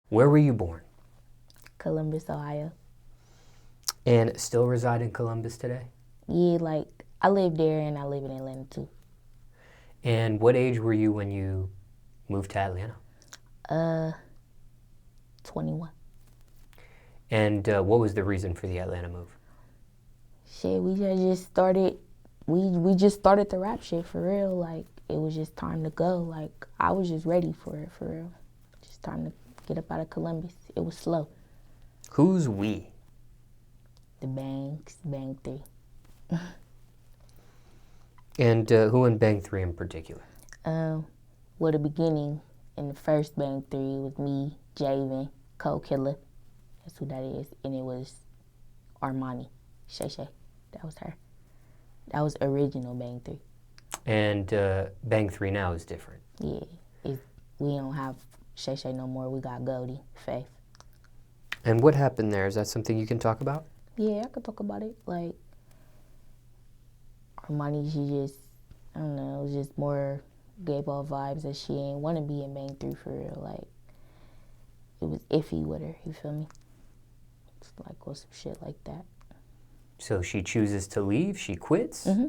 Where were you born? Columbus, Ohio. And still reside in Columbus today? Yeah, like, I live there and I live in Atlanta too. And what age were you when you moved to Atlanta? 21. And what was the reason for the Atlanta move? Shit, we just started, we just started the rap shit for real. Like, it was just time to go. Like, I was just ready for it, for real. Just time to get up out of Columbus. It was slow. Who's we? The Bangs, Bang 3. And who in Bang 3 in particular? Well, the beginning, in the first Bang 3, it was me, Javen, Cole Killer. That's who that is. And it was Armani, Shay Shay. That was her. That was original Bang 3. And Bang 3 now is different. Yeah. We don't have Shay Shay no more. We got Goldie, Faith. And what happened there? Is that something you can talk about? Yeah, I could talk about it. Like, Armani, she just, I don't know, it was just more gave off vibes that she ain't want to be in Bang 3 for real. Like, it was iffy with her, you feel me? It's like, or some shit like that. So she chooses to leave? She quits? Mm-hmm.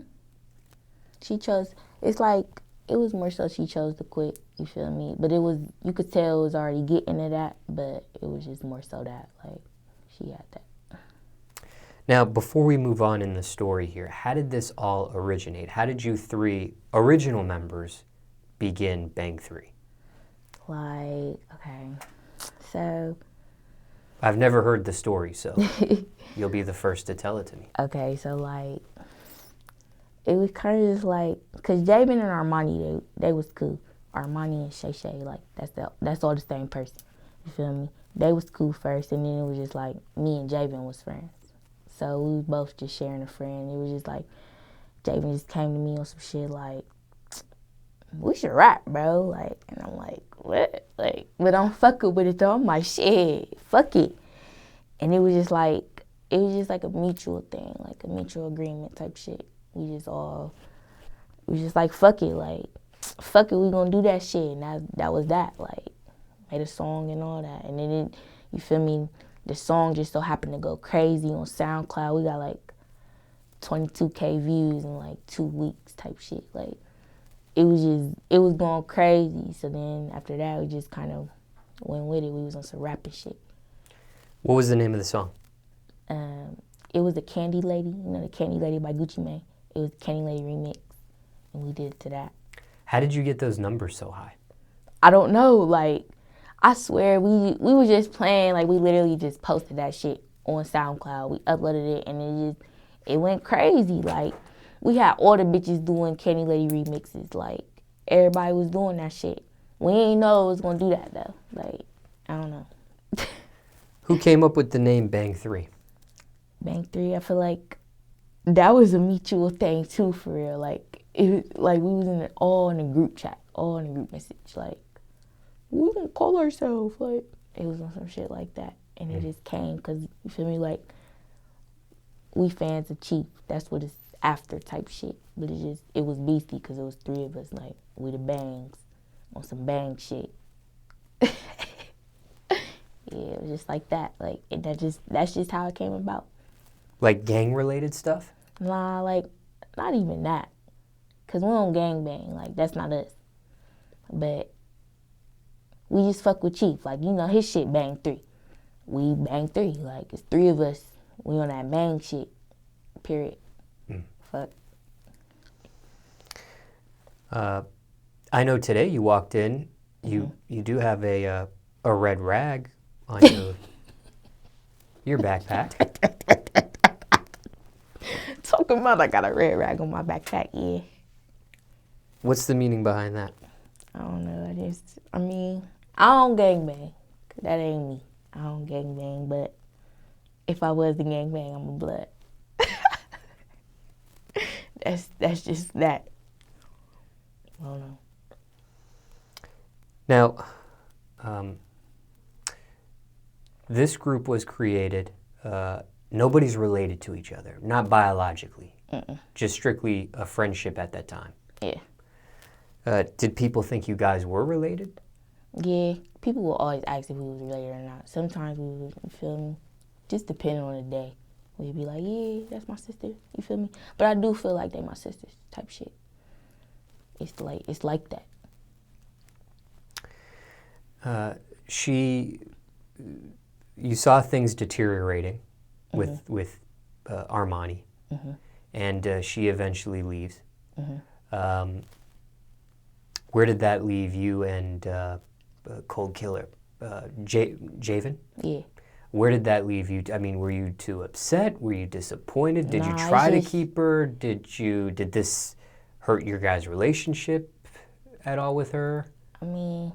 She chose, it's like, it was more so she chose to quit, you feel me? But it was, you could tell it was already getting to that, but it was just more so that, like, she had that. Now, before we move on in the story here, how did this all originate? How did you three original members begin Bang 3? Like, okay, so. I've never heard the story, so you'll be the first to tell it to me. Okay, so like, it was kind of just like, cause Javen and Armani, they was cool. Armani and Shay Shay, like, that's all the same person. You feel me? They was cool first, and then it was just like, me and Javen was friends. So we was both just sharing a friend. It was just like, Javen just came to me on some shit like, we should rap, bro. Like, and I'm like, what? Like, but I'm fucking with it though. I'm like, shit, fuck it. And it was just like a mutual thing, like a mutual agreement type shit. We just like, fuck it, we gonna do that shit. And that was that, like, made a song and all that. And then it, you feel me, the song just so happened to go crazy on SoundCloud. We got like 22K views in like 2 weeks type shit. Like, it was going crazy. So then after that, we just kind of went with it. We was on some rapping shit. What was the name of the song? It was the Candy Lady, you know, the Candy Lady by Gucci Mane. It was the Candy Lady remix, and we did it to that. How did you get those numbers so high? I don't know, like, I swear, we were just playing, like, we literally just posted that shit on SoundCloud. We uploaded it, and it went crazy. Like, we had all the bitches doing Candy Lady remixes. Like, everybody was doing that shit. We didn't know it was gonna do that, though. Like, I don't know. Who came up with the name Bang 3? Bang 3, I feel like that was a mutual thing, too, for real. Like, we was all in a group chat, all in a group message, like, we gonna call ourselves, like, it was on some shit like that. And it just came, because, you feel me, like, we fans of Chief. That's what it's after type shit. But it was beastie, because it was 3 of us, like, we the Bangs, on some Bang shit. Yeah, it was just like that. Like, that's just how it came about. Like gang-related stuff? Nah, like, not even that. Because we don't gang bang. Like, that's not us. But we just fuck with Chief. Like, you know, his shit Bang 3. We Bang 3. Like, it's 3 of us. We on that Bang shit. Period. Fuck. I know today you walked in, you do have a red rag on your backpack. Talking about I got a red rag on my backpack, yeah. What's the meaning behind that? I don't know. I don't gangbang. That ain't me. I don't gangbang, but if I was to gangbang, I'm a blood. That's just that. I don't know. Now, this group was created, nobody's related to each other, not biologically, just strictly a friendship at that time. Yeah. Did people think you guys were related? Yeah, people will always ask if we was related or not. Sometimes we would, you feel me? Just depending on the day. We'd be like, yeah, that's my sister, you feel me? But I do feel like they my sisters type shit. It's like that. You saw things deteriorating with Armani, and she eventually leaves. Where did that leave you and Cold Killer, Javen? Yeah. Where did that leave you? I mean, were you too upset? Were you disappointed? Did you Nah, try to it's just- keep her? Did this hurt your guys' relationship at all with her? I mean,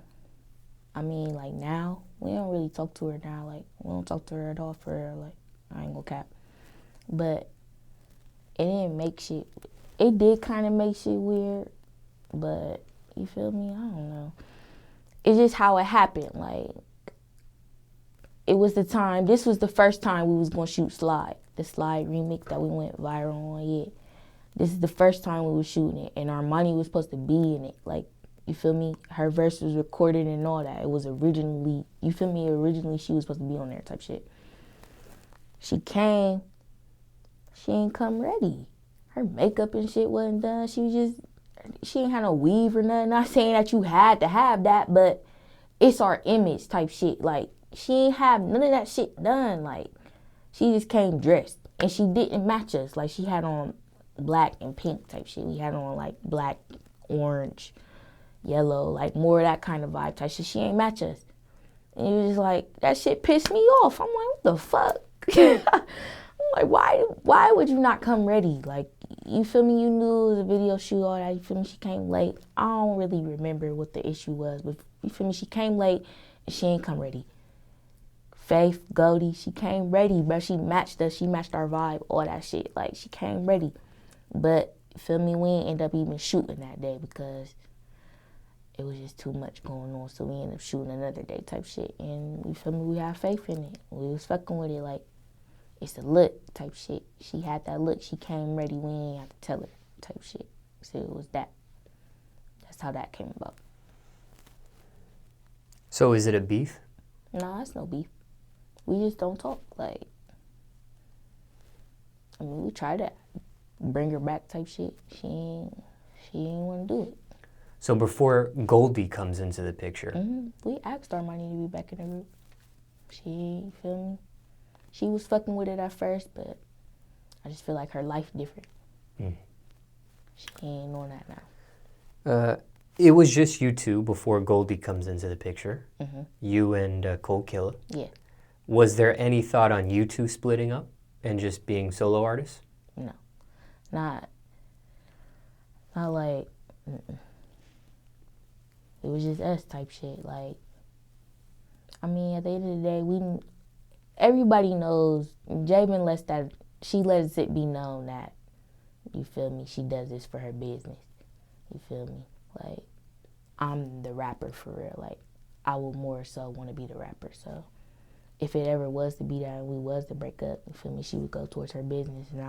like now, we don't really talk to her now. Like, we don't talk to her at all for real. Like, I ain't gonna cap. But it didn't make shit, it did kind of make shit weird. But, you feel me? I don't know. It's just how it happened. Like, it was the time, this was the first time we was gonna shoot Slide. The Slide remix that we went viral on, yeah. This is the first time we was shooting it. And Armani was supposed to be in it. Like, you feel me? Her verse was recorded and all that. It was originally, you feel me? Originally, she was supposed to be on there type shit. She came, she ain't come ready. Her makeup and shit wasn't done. She ain't had no weave or nothing. Not saying that you had to have that, but it's our image type shit. Like, she ain't have none of that shit done. Like, she just came dressed. And she didn't match us. Like, she had on black and pink type shit. We had on, like, black, orange, yellow, like more of that kind of vibe type shit. She ain't match us. And it was just like, that shit pissed me off. I'm like, what the fuck? I'm like, why would you not come ready? Like, you feel me? You knew it was a video shoot, all that. You feel me? She came late. I don't really remember what the issue was, but you feel me? She came late and she ain't come ready. Faith, Goldie, she came ready, but she matched us. She matched our vibe, all that shit. Like, she came ready. But, you feel me? We ain't end up even shooting that day because it was just too much going on, so we ended up shooting another day type shit. And you feel me? We had faith in it. We was fucking with it like it's a look type shit. She had that look. She came ready. We ain't have to tell her type shit. So it was that. That's how that came about. So is it a beef? Nah, it's no beef. We just don't talk. Like, I mean, we tried to bring her back type shit. She ain't want to do it. So before Goldie comes into the picture. We asked Armani to be back in the group. She, feel me? She was fucking with it at first, but I just feel like her life different. She ain't on that now. It was just you two before Goldie comes into the picture. You and Cold Killer. Yeah. Was there any thought on you two splitting up and just being solo artists? No. Not like, it was just us type shit. Like, I mean, at the end of the day, everybody knows, Javen lets it be known that, you feel me, she does this for her business. You feel me? Like, I'm the rapper for real. Like, I would more so want to be the rapper. So, if it ever was to be that and we was to break up, you feel me, she would go towards her business and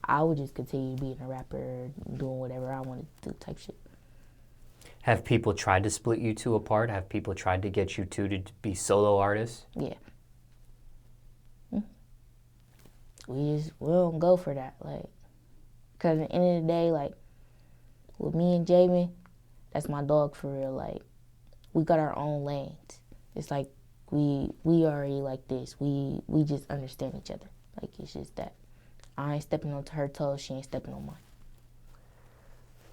I would just continue being a rapper, doing whatever I wanted to do type shit. Have people tried to split you two apart? Have people tried to get you two to be solo artists? Yeah. We don't go for that. Like, because at the end of the day, like, with me and Jamin, that's my dog for real. Like, we got our own lanes. It's like we already like this. We just understand each other. Like, it's just that. I ain't stepping onto her toes. She ain't stepping on mine.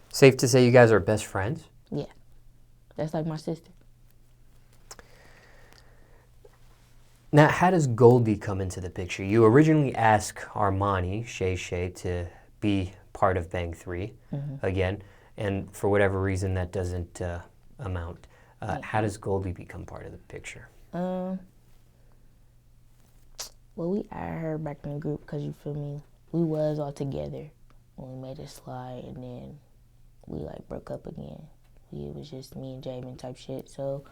Safe to say you guys are best friends? Yeah. That's like my sister. Now, how does Goldie come into the picture? You originally asked Armani, Shay, to be part of Bangg 3 again, and for whatever reason that doesn't amount. How does Goldie become part of the picture? Well, we added her back in the group because, you feel me, we was all together when we made a Slide, and then we, like, broke up again. It was just me and Javen type shit. So,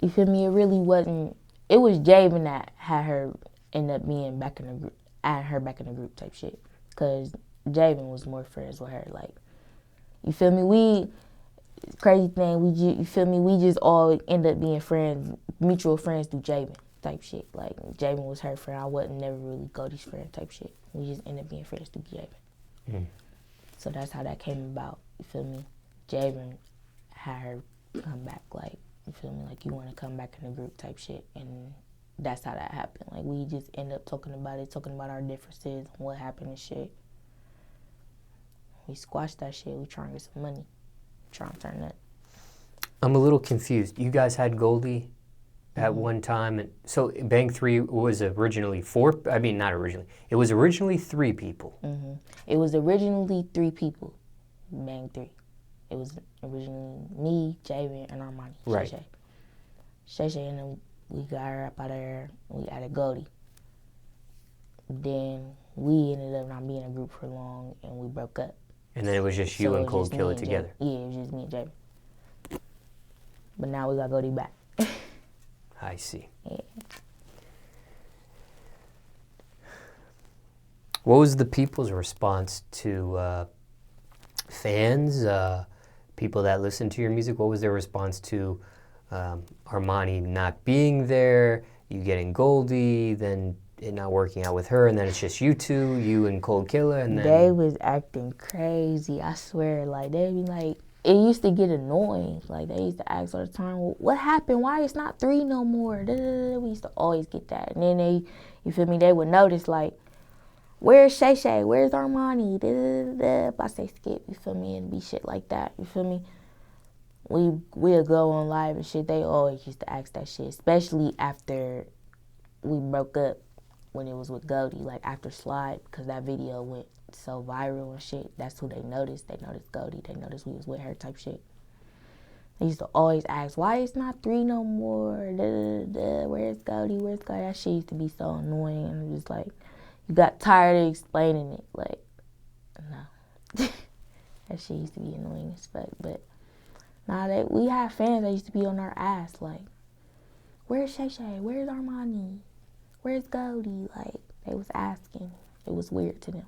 you feel me, it really wasn't, it was Javen that had her end up being back in the group, add her back in the group type shit. Because Javen was more friends with her. Like, you feel me, crazy thing, you feel me? We just all end up being friends, mutual friends through Jabin type shit. Like, Jabin was her friend. I wasn't never really Goldie's friend type shit. We just end up being friends through Jabin. Mm. So that's how that came about. You feel me? Jabin had her come back, like, you feel me? Like, you want to come back in the group type shit. And that's how that happened. Like, we just end up talking about it, talking about our differences and what happened and shit. We squashed that shit. We trying to get some money. Trying to turn that. I'm a little confused. You guys had Goldie at one time. And so Bang 3 was originally not originally. It was originally 3 people. Mm-hmm. It was originally 3 people, Bang 3. It was originally me, Javen, and Armani. Right. Shay, and then we got her up out of there. We added Goldie. Then we ended up not being a group for long, and we broke up. And then it was just you and Cold Killer together. Yeah, it was just me and Javen. But now we got Goldie back. I see. Yeah. What was the people's response to fans, people that listen to your music? What was their response to Armani not being there, you getting Goldie, then it not working out with her, and then it's just you two, you and Cold Killer, and then... They was acting crazy, I swear. Like, they be like, it used to get annoying. Like, they used to ask all the time, well, what happened? Why it's not 3 no more? We used to always get that. And then they, you feel me, they would notice, like, where's Shay Shay? Where's Armani? If I say Skip, you feel me, and be shit like that, you feel me? We'll go on live and shit. They always used to ask that shit, especially after we broke up when it was with Goldie, like after Slide, because that video went so viral and shit. That's who they noticed. They noticed Goldie. They noticed we was with her type shit. They used to always ask, why it's not 3 no more? Where's Goldie? Where's Goldie? That shit used to be so annoying. And it was like, you got tired of explaining it. Like, no. That shit used to be annoying as fuck. But nah, we had fans that used to be on our ass, like, where's Shay Shay? Where's Armani? Where's Goldie? Like, they was asking. It was weird to them.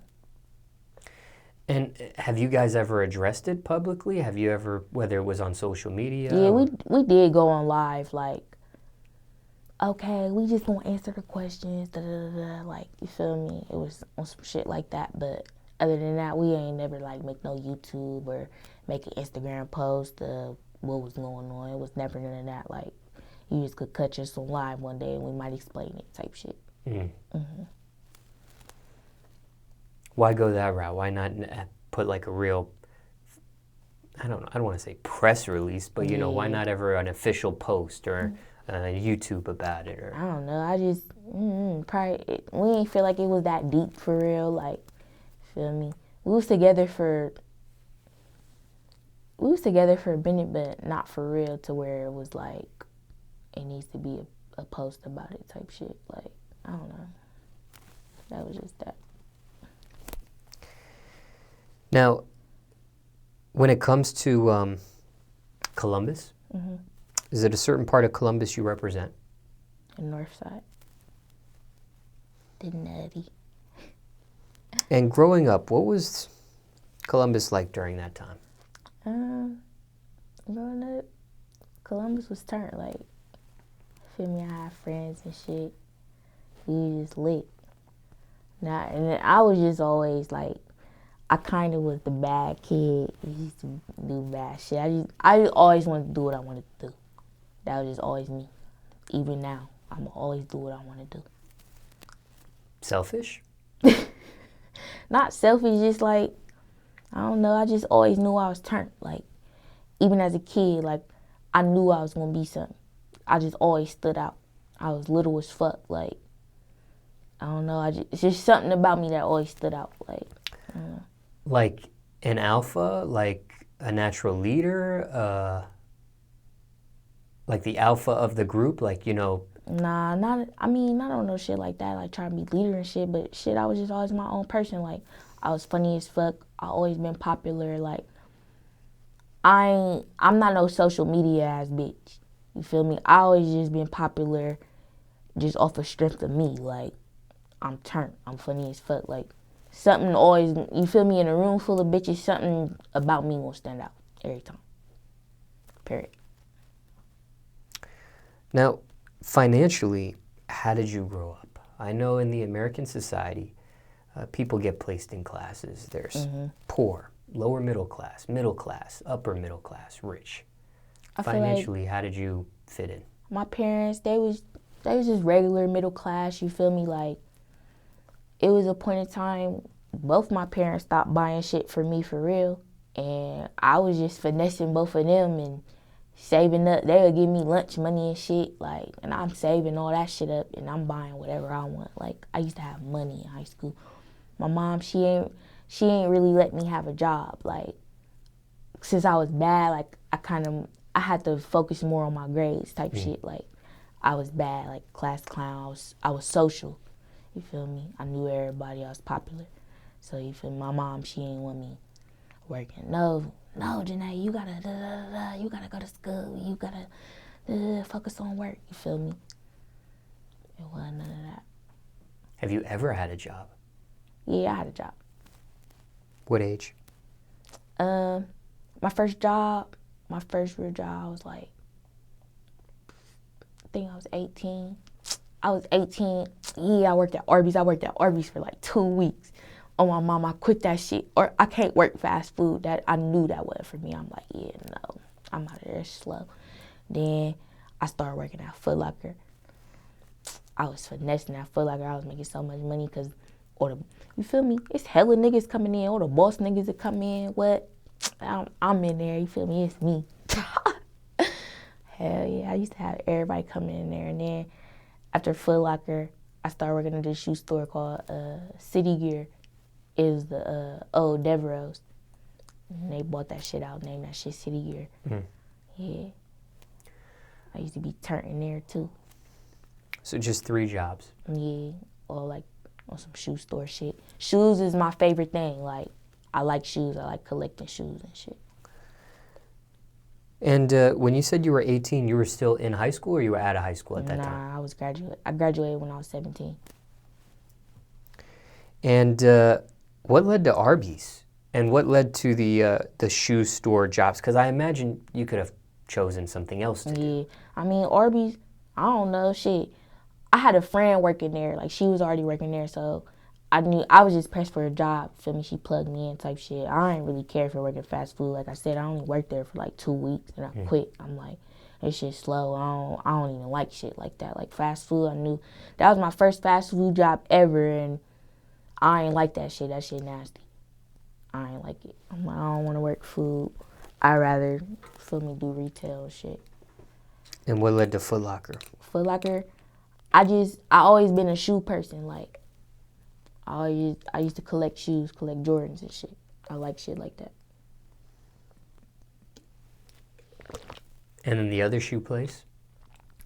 And have you guys ever addressed it publicly? Have you ever, whether it was on social media? Yeah, we did go on live, like, okay, we just gonna answer the questions, like, you feel me? It was on some shit like that, but other than that, we ain't never, like, make no YouTube or make an Instagram post of what was going on. It was never none of that, like, you just could catch us on live one day and we might explain it type shit. Mm-hmm. Why go that route? Why not put like a real, I don't want to say press release, but you know, why not ever an official post or YouTube about it? Or I don't know. I just, probably, we ain't feel like it was that deep for real. Like, feel me? We was together for a minute, but not for real to where it was like, it needs to be a post about it type shit. Like, I don't know. That was just that. Now, when it comes to Columbus, is it a certain part of Columbus you represent? The north side. The nutty. And growing up, what was Columbus like during that time? Growing up, Columbus was turned, like, feel me, I had friends and shit. We just lit. And then I was just always like, I kind of was the bad kid. I used to do bad shit. I always wanted to do what I wanted to do. That was just always me. Even now, I'm always do what I want to do. Selfish? Not selfish, just like, I don't know. I just always knew I was turned. Like, even as a kid, like, I knew I was going to be something. I just always stood out. I was little as fuck. Like, I don't know. It's just something about me that always stood out. Like, I don't know. Like an alpha, like a natural leader, like the alpha of the group, like, you know. Nah, I don't know shit like that, like trying to be leader and shit, but shit, I was just always my own person. Like, I was funny as fuck. I always been popular. Like, I'm not no social media ass bitch. You feel me? I always just been popular just off of strength of me. Like, I'm turned. I'm funny as fuck. Like, something always, you feel me, in a room full of bitches, something about me will stand out every time. period. Now, financially, how did you grow up? I know in the American society, people get placed in classes. There's poor, lower middle class, upper middle class, rich. Financially, how did you fit in? My parents, they was just regular middle class, you feel me? Like, it was a point in time, both my parents stopped buying shit for me for real, and I was just finessing both of them and saving up. They would give me lunch money and shit, like, and I'm saving all that shit up and I'm buying whatever I want. Like, I used to have money in high school. My mom, she ain't really let me have a job. Like, since I was bad, like, I had to focus more on my grades type shit. Like, I was bad, like class clown. I was social. You feel me? I knew everybody. I was popular. So you feel me? My mom, she ain't want me working. No, Janae, you gotta you gotta go to school. You gotta focus on work. You feel me? It wasn't none of that. Have you ever had a job? Yeah, I had a job. What age? My first real job, I was like, I think I was 18. I was 18. Yeah, I worked at Arby's. I worked at Arby's for like 2 weeks. Oh, my mom, I quit that shit. Or I can't work fast food. That I knew that wasn't for me. I'm like, yeah, no, I'm out of there slow. Then I started working at Foot Locker. I was finessing at Foot Locker. I was making so much money because, you feel me? It's hella niggas coming in. All the boss niggas that come in. What? I'm in there. You feel me? It's me. Hell yeah. I used to have everybody coming in there. And then after Foot Locker, I started working at this shoe store called City Gear. It was the old Devereaux. And they bought that shit out, named that shit City Gear. Yeah. I used to be turned in there too. So just 3 jobs? Yeah. Or like on some shoe store shit. Shoes is my favorite thing. Like, I like shoes. I like collecting shoes and shit. And when you said you were 18, you were still in high school or you were out of high school at that time? Nah, I was graduate. I graduated when I was 17. And what led to Arby's? And what led to the shoe store jobs? Because I imagine you could have chosen something else to do. Yeah. I mean, Arby's, I don't know, shit. I had a friend working there. Like, she was already working there, so I knew I was just pressed for a job. Feel me? She plugged me in type shit. I ain't really care for working fast food. Like I said, I only worked there for like 2 weeks and I quit. I'm like, this shit's slow. I don't even like shit like that. Like fast food, I knew that was my first fast food job ever, and I ain't like that shit. That shit nasty. I ain't like it. I'm like, I don't want to work food. I'd rather, feel me, do retail and shit. And what led to Foot Locker? Foot Locker, I always been a shoe person. Like, I used to collect shoes, collect Jordans and shit. I like shit like that. And then the other shoe place?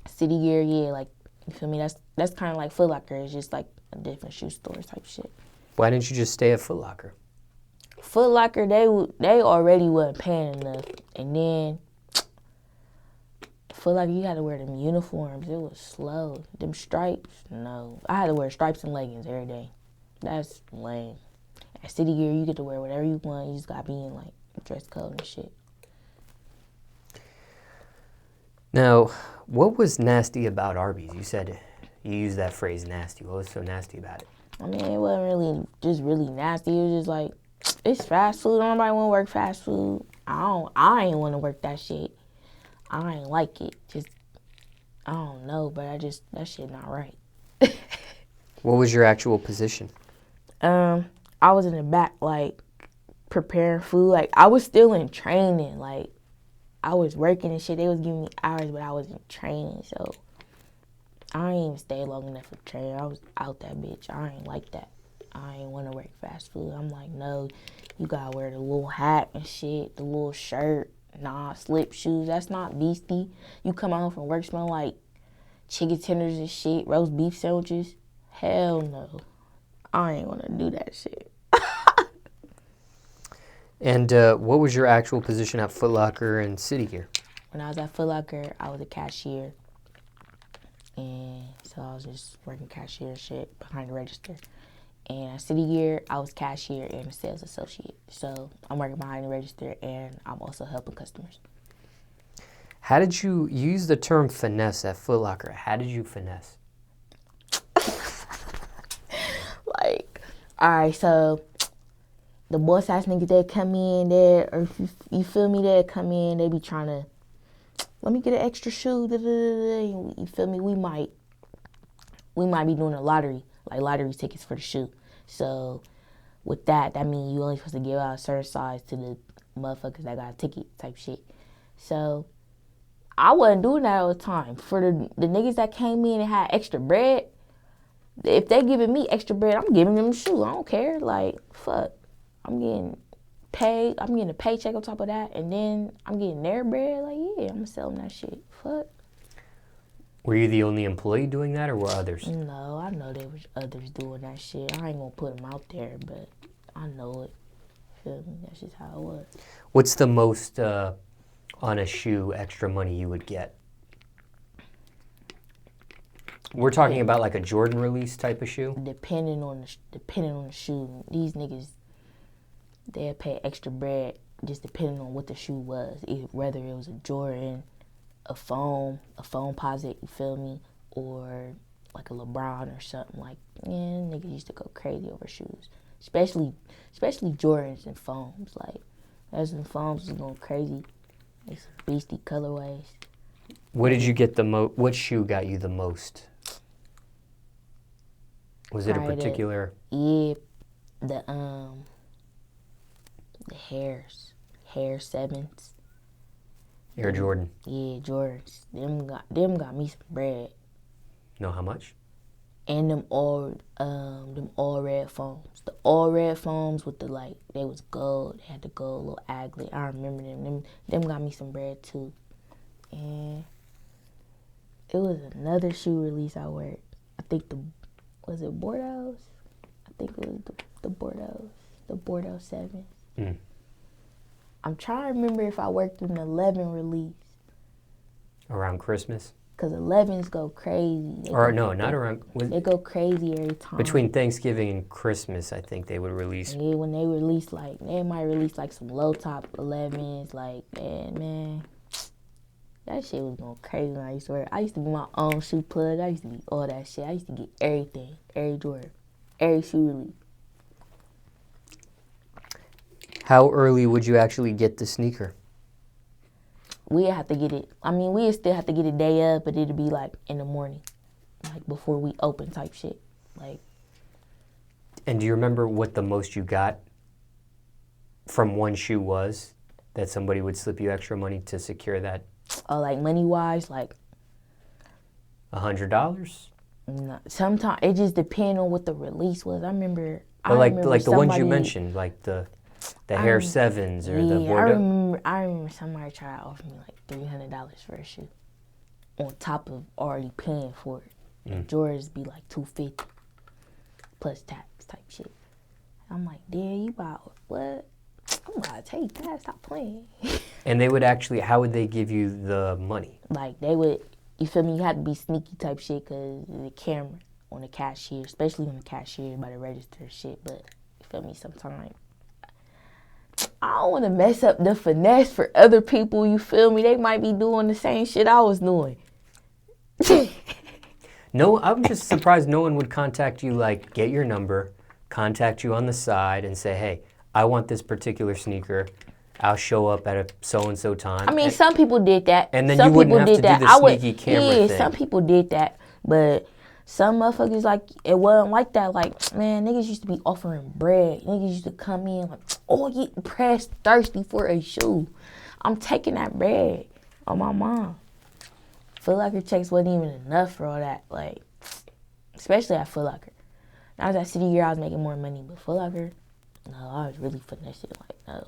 City Gear, yeah, like, you feel me? That's kind of like Foot Locker. It's just like a different shoe store type shit. Why didn't you just stay at Foot Locker? Foot Locker, they already wasn't paying enough. And then Foot Locker, you had to wear them uniforms. It was slow. Them stripes, no. I had to wear stripes and leggings every day. That's lame. At City Gear, you get to wear whatever you want. You just got to be in, like, dress code and shit. Now, what was nasty about Arby's? You said you used that phrase nasty. What was so nasty about it? I mean, it wasn't really nasty. It was just like, it's fast food. Nobody want to work fast food. I ain't want to work that shit. I ain't like it. Just, I don't know, but that shit not right. What was your actual position? I was in the back, like, preparing food. Like, I was still in training. Like, I was working and shit. They was giving me hours, but I was in training, so I ain't even stay long enough for training. I was out that bitch. I ain't like that. I ain't want to work fast food. I'm like, no, you gotta wear the little hat and shit, the little shirt. Nah, slip shoes. That's not beastie. You come home from work smelling like chicken tenders and shit, roast beef sandwiches. Hell no. I ain't want to do that shit. And what was your actual position at Foot Locker and City Gear? When I was at Foot Locker, I was a cashier. And so I was just working cashier shit behind the register. And at City Gear, I was cashier and a sales associate. So I'm working behind the register and I'm also helping customers. How did you use the term finesse at Foot Locker? How did you finesse? Like, all right, so the boss ass niggas, they come in there, or you feel me, they come in, they be trying to, let me get an extra shoe, you feel me, we might be doing a lottery, like lottery tickets for the shoe. So with that means you only supposed to give out a certain size to the motherfuckers that got a ticket type shit. So I wasn't doing that all the time. For the niggas that came in and had extra bread, if they giving me extra bread, I'm giving them a shoe. I don't care. Like, fuck. I'm getting paid. I'm getting a paycheck on top of that. And then I'm getting their bread. Like, yeah, I'm selling that shit. Fuck. Were you the only employee doing that, or were others? No, I know there was others doing that shit. I ain't gonna put them out there, but I know it. Feel me? That's just how it was. What's the most on a shoe extra money you would get? We're talking about like a Jordan release type of shoe? Depending on the shoe. These niggas, they'll pay extra bread just depending on what the shoe was. Whether it was a Jordan, a foam posit, you feel me? Or like a LeBron or something. Like, niggas used to go crazy over shoes. Especially Jordans and foams. Like, those and foams was going crazy. It's beastie colorways. What did you get what shoe got you the most? Was it a particular? The Hair 7s. Air Jordan. Yeah, Jordans. Them got me some bread. Know how much? And them all red foams. The all red foams with the they was gold. They had the gold little aglet. I remember them. Them got me some bread too. And it was another shoe release I worked. I think was it Bordeaux? I think it was the Bordeaux. The Bordeaux 7s. Mm. I'm trying to remember if I worked an 11 release. Around Christmas? Because 11s go crazy. Not around. They go crazy every time. Between Thanksgiving and Christmas, I think they would release. Yeah, when they release, they might release some low top 11s. Man, that shit was going crazy when I used to work. I used to be my own shoe plug. I used to be all that shit. I used to get everything, every Jordan, every shoe release. How early would you actually get the sneaker? We'd have to get it. We'd still have to get it day up, but it'd be in the morning, before we open type shit. And do you remember what the most you got from one shoe was that somebody would slip you extra money to secure that? Oh, money wise, $100? No, sometimes it just depends on what the release was. I remember. The ones you mentioned, the Hair 7s or the Bordeaux. I remember somebody tried to offer me $300 for a shoe, on top of already paying for it. And Jordans be $250 plus tax type shit. I'm like, damn, you bought what? I'm gonna take that. Stop playing. And they would actually, how would they give you the money? They would, you feel me? You had to be sneaky type shit because the camera on the cashier, especially on the cashier by the register shit. But you feel me? Sometimes I don't want to mess up the finesse for other people. You feel me? They might be doing the same shit I was doing. No, I'm just surprised no one would contact you, get your number, contact you on the side and say, hey, I want this particular sneaker. I'll show up at a so-and-so time. Some people did that. And then you wouldn't have to do the sneaky camera thing. Yeah, some people did that. But some motherfuckers, it wasn't like that. Man, niggas used to be offering bread. Niggas used to come in you pressed thirsty for a shoe. I'm taking that bread on my mom. Foot Locker checks wasn't even enough for all that. Especially at Foot Locker. When I was at City Year, I was making more money. But Foot Locker, no, I was really finessing. No.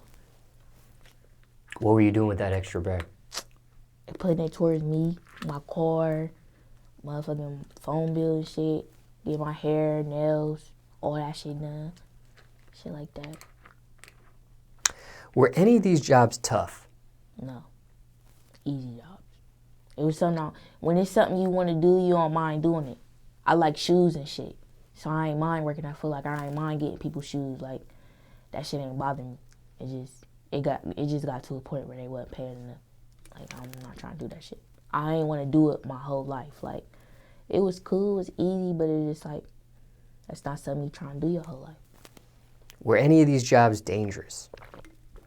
What were you doing with that extra bread? Putting it towards me, my car, motherfucking phone bill and shit, get my hair, nails, all that shit done. Shit like that. Were any of these jobs tough? No. Easy jobs. It was something, when it's something you want to do, you don't mind doing it. I like shoes and shit. So I ain't mind working at Foot Locker. I ain't mind getting people's shoes. That shit ain't bothering me. It just got to a point where they wasn't paying enough. Like, I'm not trying to do that shit. I ain't want to do it my whole life. Like, it was cool, it was easy, but it was just like, that's not something you trying to do your whole life. Were any of these jobs dangerous?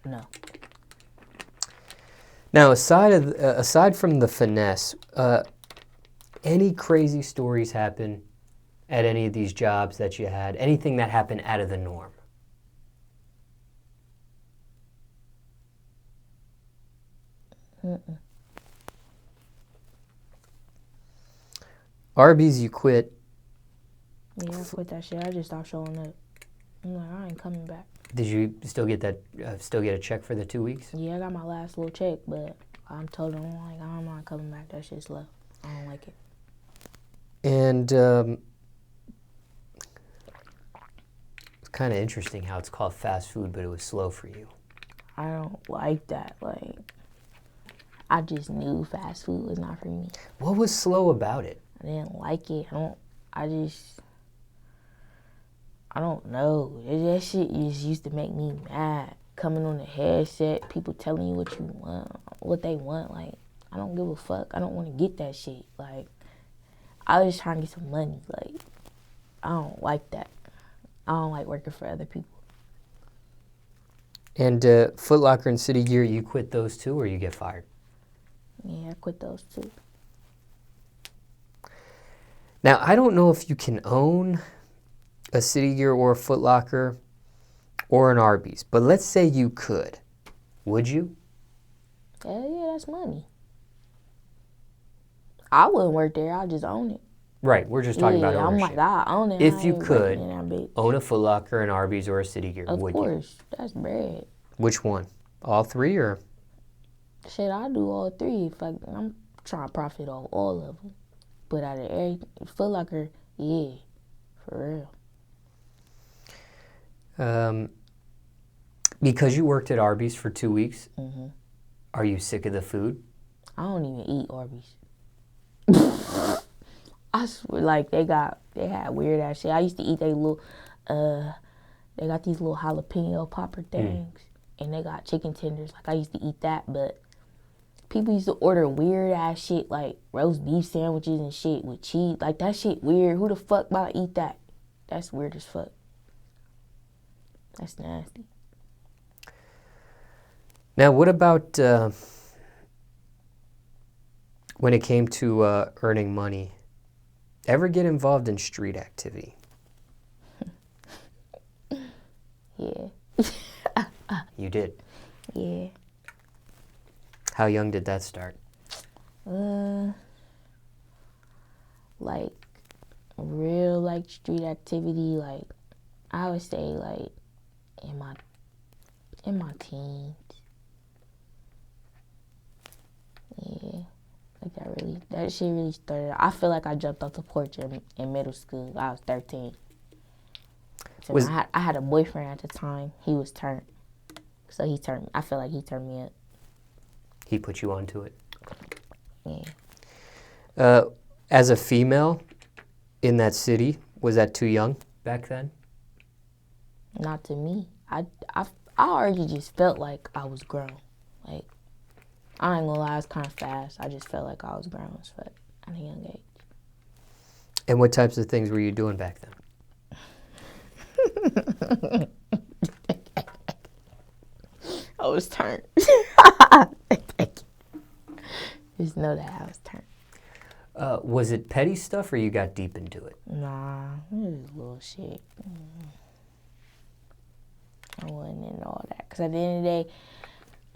No. Now, aside from the finesse, any crazy stories happen at any of these jobs that you had? Anything that happened out of the norm? Mm-mm. Arby's, you quit. Yeah, I quit that shit. I just stopped showing up. I'm like, I ain't coming back. Did you still get that? Still get a check for the 2 weeks? Yeah, I got my last little check, but I'm told them, like, I'm not coming back. That shit's low. I don't like it. And it's kind of interesting how it's called fast food, but it was slow for you. I don't like that. Like, I just knew fast food was not for me. What was slow about it? I didn't like it. I don't know. That shit just used to make me mad. Coming on the headset, people telling you what you want, what they want. Like, I don't give a fuck. I don't want to get that shit. Like, I was just trying to get some money. Like, I don't like that. I don't like working for other people. And Foot Locker and City Gear, you quit those too, or you get fired? Yeah, I quit those too. Now, I don't know if you can own a City Gear or a Foot Locker or an Arby's, but let's say you could. Would you? Hell yeah, that's money. I wouldn't work there. I'll just own it. Right, we're just talking about ownership. I'm like, I own it. If you could own a Foot Locker, an Arby's, or a City Gear, would you? Of course, that's bread. Which one? All three, or? Shit, I do all three. I'm trying to profit off all of them. But out of every Foot Locker, yeah, for real. Because you worked at Arby's for 2 weeks, Mm-hmm. Are you sick of the food? I don't even eat Arby's. I swear, like, they had weird ass shit. I used to eat they got these little jalapeno popper things, and they got chicken tenders. Like, I used to eat that, but people used to order weird ass shit, like roast beef sandwiches and shit with cheese. Like, that shit weird. Who the fuck about to eat that? That's weird as fuck. That's nasty. Now, what about when it came to earning money? Ever get involved in street activity? Yeah. You did? Yeah. How young did that start? Like, real, like, street activity, like, I would say, like, in my teens. Yeah. Like, that shit really started. I feel like I jumped off the porch in middle school. I was 13. So I had a boyfriend at the time. He was turned. So I feel like he turned me up. He put you onto it? Yeah. As a female in that city, was that too young back then? Not to me. I already just felt like I was grown. Like, I ain't gonna lie, it's kind of fast. I just felt like I was grown as fuck at a young age. And what types of things were you doing back then? I was turned. Just know that I was turned. Was it petty stuff, or you got deep into it? Nah, it was little shit. I wasn't into all that. Because at the end of the day,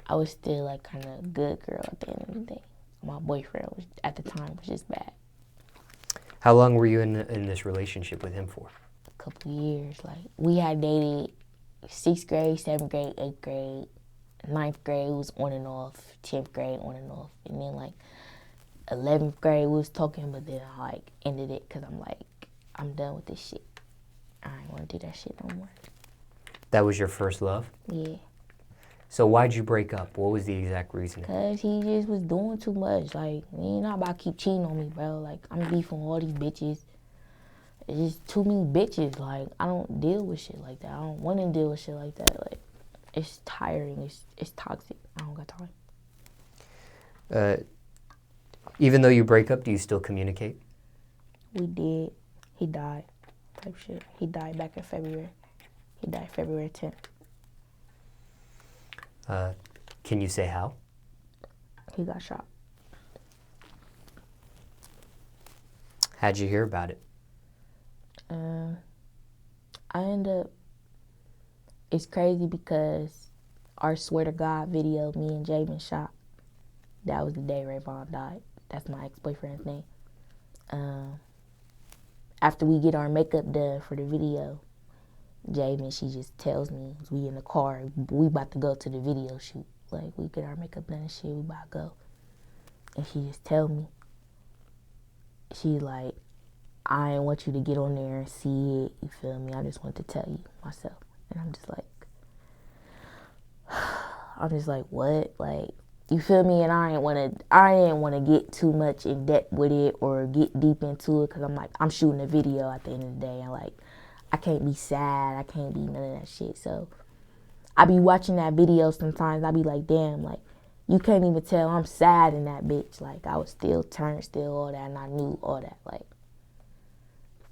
I was still, like, kind of a good girl at the end of the day. My boyfriend at the time was just bad. How long were you in this relationship with him for? A couple years. Like, we had dated 6th grade, 7th grade, 8th grade. 9th grade was on and off. 10th grade on and off. And then, like, 11th grade we was talking, but then I, like, ended it because I'm like, I'm done with this shit. I ain't want to do that shit no more. That was your first love? Yeah. So why'd you break up? What was the exact reason? Because he just was doing too much. Like, he ain't not about to keep cheating on me, bro. Like, I'm beefing with all these bitches. It's just too many bitches. Like, I don't deal with shit like that. I don't want to deal with shit like that. Like, it's tiring. It's toxic. I don't got time. Even though you break up, do you still communicate? We did. He died. Type shit. He died back in February. He died February 10th. Can you say how? He got shot. How'd you hear about it? I end up, it's crazy because our Swear to God video, me and Jamin shot, that was the day Rayvon died. That's my ex-boyfriend's name. After we get our makeup done for the video, Jamin, she just tells me, we in the car, we about to go to the video shoot. Like, we get our makeup done and shit, we about to go. And she just tell me, she like, I ain't want you to get on there and see it, you feel me? I just want to tell you myself. And I'm just like, what? Like, you feel me? And I didn't want to get too much in depth with it or get deep into it because I'm like, I'm shooting a video at the end of the day. And like, I can't be sad. I can't be none of that shit. So I be watching that video sometimes. I be like, damn, like, you can't even tell I'm sad in that bitch. Like, I was still turned, still all that, and I knew all that. Like,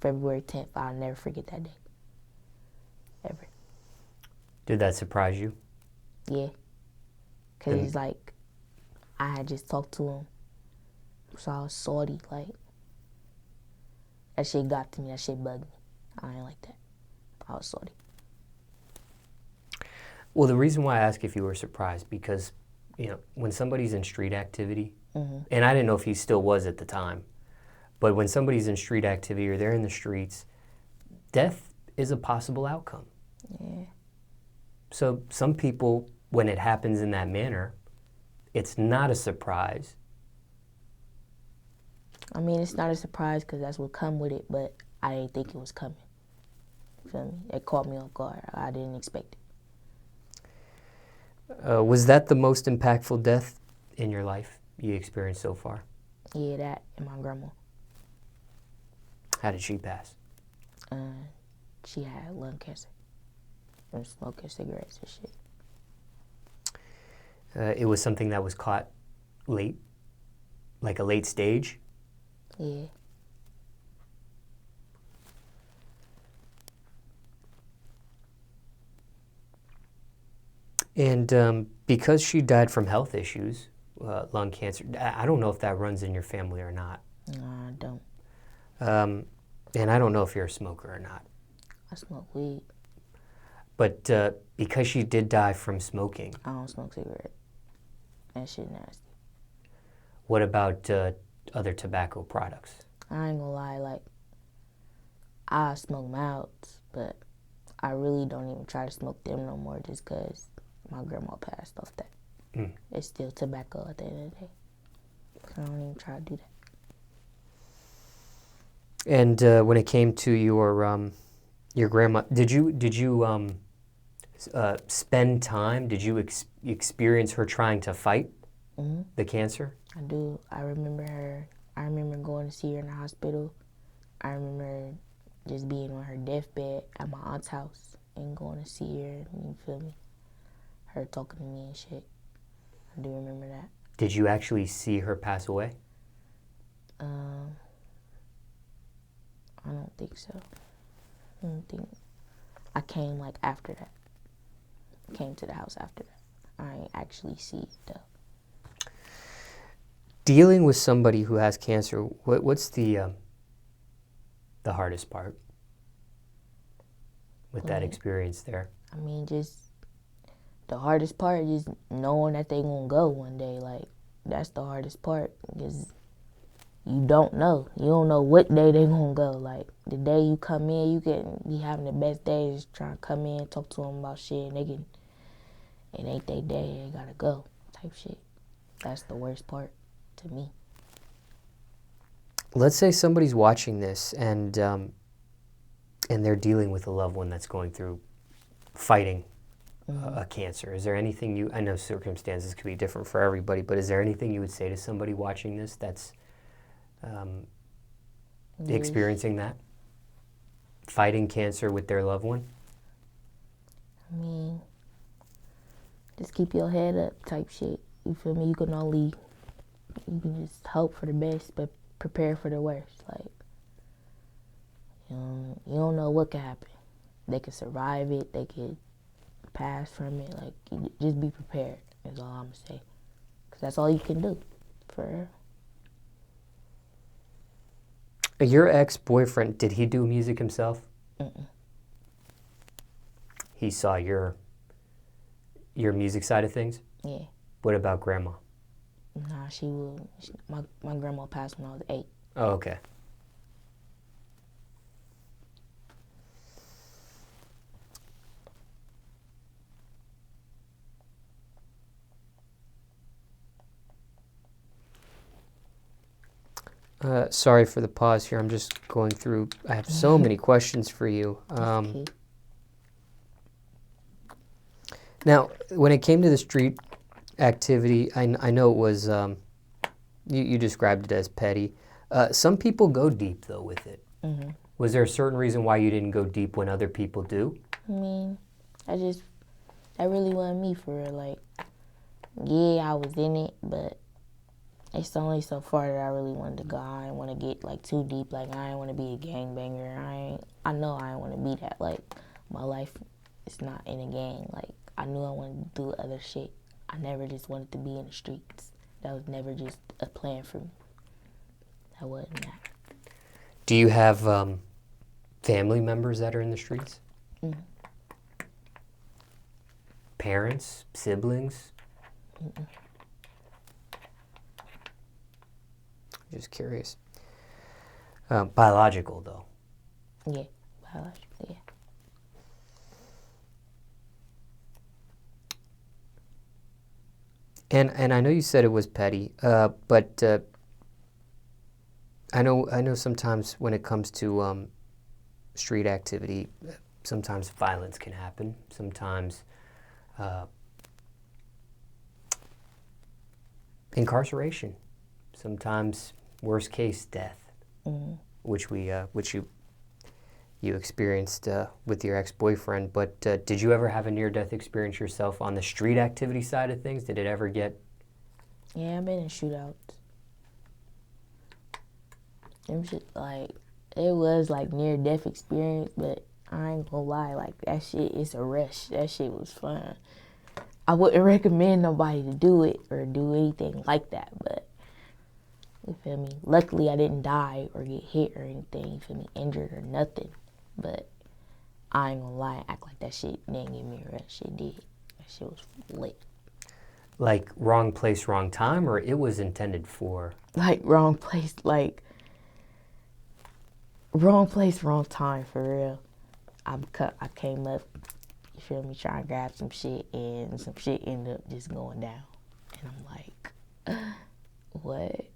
February 10th, I'll never forget that day. Ever. Did that surprise you? Yeah. Because it's like, I had just talked to him. So I was salty. Like, that shit got to me. That shit bugged me. I ain't like that. I was salty. Well, the reason why I ask if you were surprised, because, you know, when somebody's in street activity, and I didn't know if he still was at the time, but when somebody's in street activity or they're in the streets, death is a possible outcome. Yeah. So some people, when it happens in that manner, it's not a surprise. I mean, it's not a surprise because that's what come with it, but I didn't think it was coming. You feel me? It caught me off guard. I didn't expect it. Was that the most impactful death in your life you experienced so far? Yeah, that and my grandma. How did she pass? She had lung cancer from smoking cigarettes and shit. It was something that was caught late, like a late stage? Yeah. And because she died from health issues, lung cancer, I don't know if that runs in your family or not. No, I don't. And I don't know if you're a smoker or not. I smoke weed. But because she did die from smoking. I don't smoke cigarettes. That shit nasty. What about other tobacco products? I ain't gonna lie, like, I smoke mouths, but I really don't even try to smoke them no more just because my grandma passed off that. It's still tobacco at the end of the day. So I don't even try to do that. And when it came to your grandma, did you spend time? Did you experience her trying to fight the cancer? I do. I remember going to see her in the hospital. I remember just being on her deathbed at my aunt's house and going to see her. You feel me? Her talking to me and shit. I do remember that. Did you actually see her pass away? I don't think so. I don't think. I came like after that. I came to the house after that. I ain't actually see it though. Dealing with somebody who has cancer, what's the hardest part with that experience there? I mean, just the hardest part is knowing that they gonna go one day. Like, that's the hardest part because you don't know. You don't know what day they gonna go. Like, the day you come in, you can be having the best days trying to come in, talk to them about shit, and it ain't their day, they gotta go type shit. That's the worst part to me. Let's say somebody's watching this and they're dealing with a loved one that's going through fighting a cancer. Is there anything I know circumstances could be different for everybody, but is there anything you would say to somebody watching this that's experiencing that? Fighting cancer with their loved one? I mean, just keep your head up type shit. You feel me? You can only you can just hope for the best, but prepare for the worst. Like, you don't know what could happen. They could survive it. They could pass from it. Like, you just be prepared is all I'm going to say. Because that's all you can do. For real. Your ex-boyfriend, did he do music himself? Mm-mm. He saw your music side of things? Yeah. What about grandma? Nah, my grandma passed when I was 8. Oh, okay. Sorry for the pause here. I'm just going through. I have so many questions for you. Okay. Now, when it came to the street activity, I know it was, you described it as petty. Some people go deep, though, with it. Mm-hmm. Was there a certain reason why you didn't go deep when other people do? I mean, that really wasn't me for real. Like, yeah, I was in it, but it's only so far that I really wanted to go. I didn't want to get, like, too deep. Like, I didn't want to be a gangbanger. I know I didn't want to be that. Like, my life is not in a gang. Like, I knew I wanted to do other shit. I never just wanted to be in the streets. That was never just a plan for me. That wasn't that. Do you have family members that are in the streets? Mm-hmm. Parents? Siblings? Mm-mm. Just curious. Biological, though. Yeah, biologically, yeah. And I know you said it was petty, but I know sometimes when it comes to street activity, sometimes violence can happen. Sometimes incarceration. Sometimes worst case death, Mm-hmm. which you experienced with your ex-boyfriend. But did you ever have a near-death experience yourself on the street activity side of things? Did it ever get? Yeah, I've been in shootouts. Them shit, like, it was like near-death experience, but I ain't gonna lie, like, that shit is a rush. That shit was fun. I wouldn't recommend nobody to do it or do anything like that, but you feel me? Luckily, I didn't die or get hit or anything, you feel me? Injured or nothing. But I ain't gonna lie and act like that shit didn't give me a rush. Shit did. That shit was lit. Like wrong place, wrong time, or it was intended for? Like wrong place, wrong place, wrong time, for real. I came up, you feel me, trying to grab some shit, and some shit ended up just going down. And I'm like, what?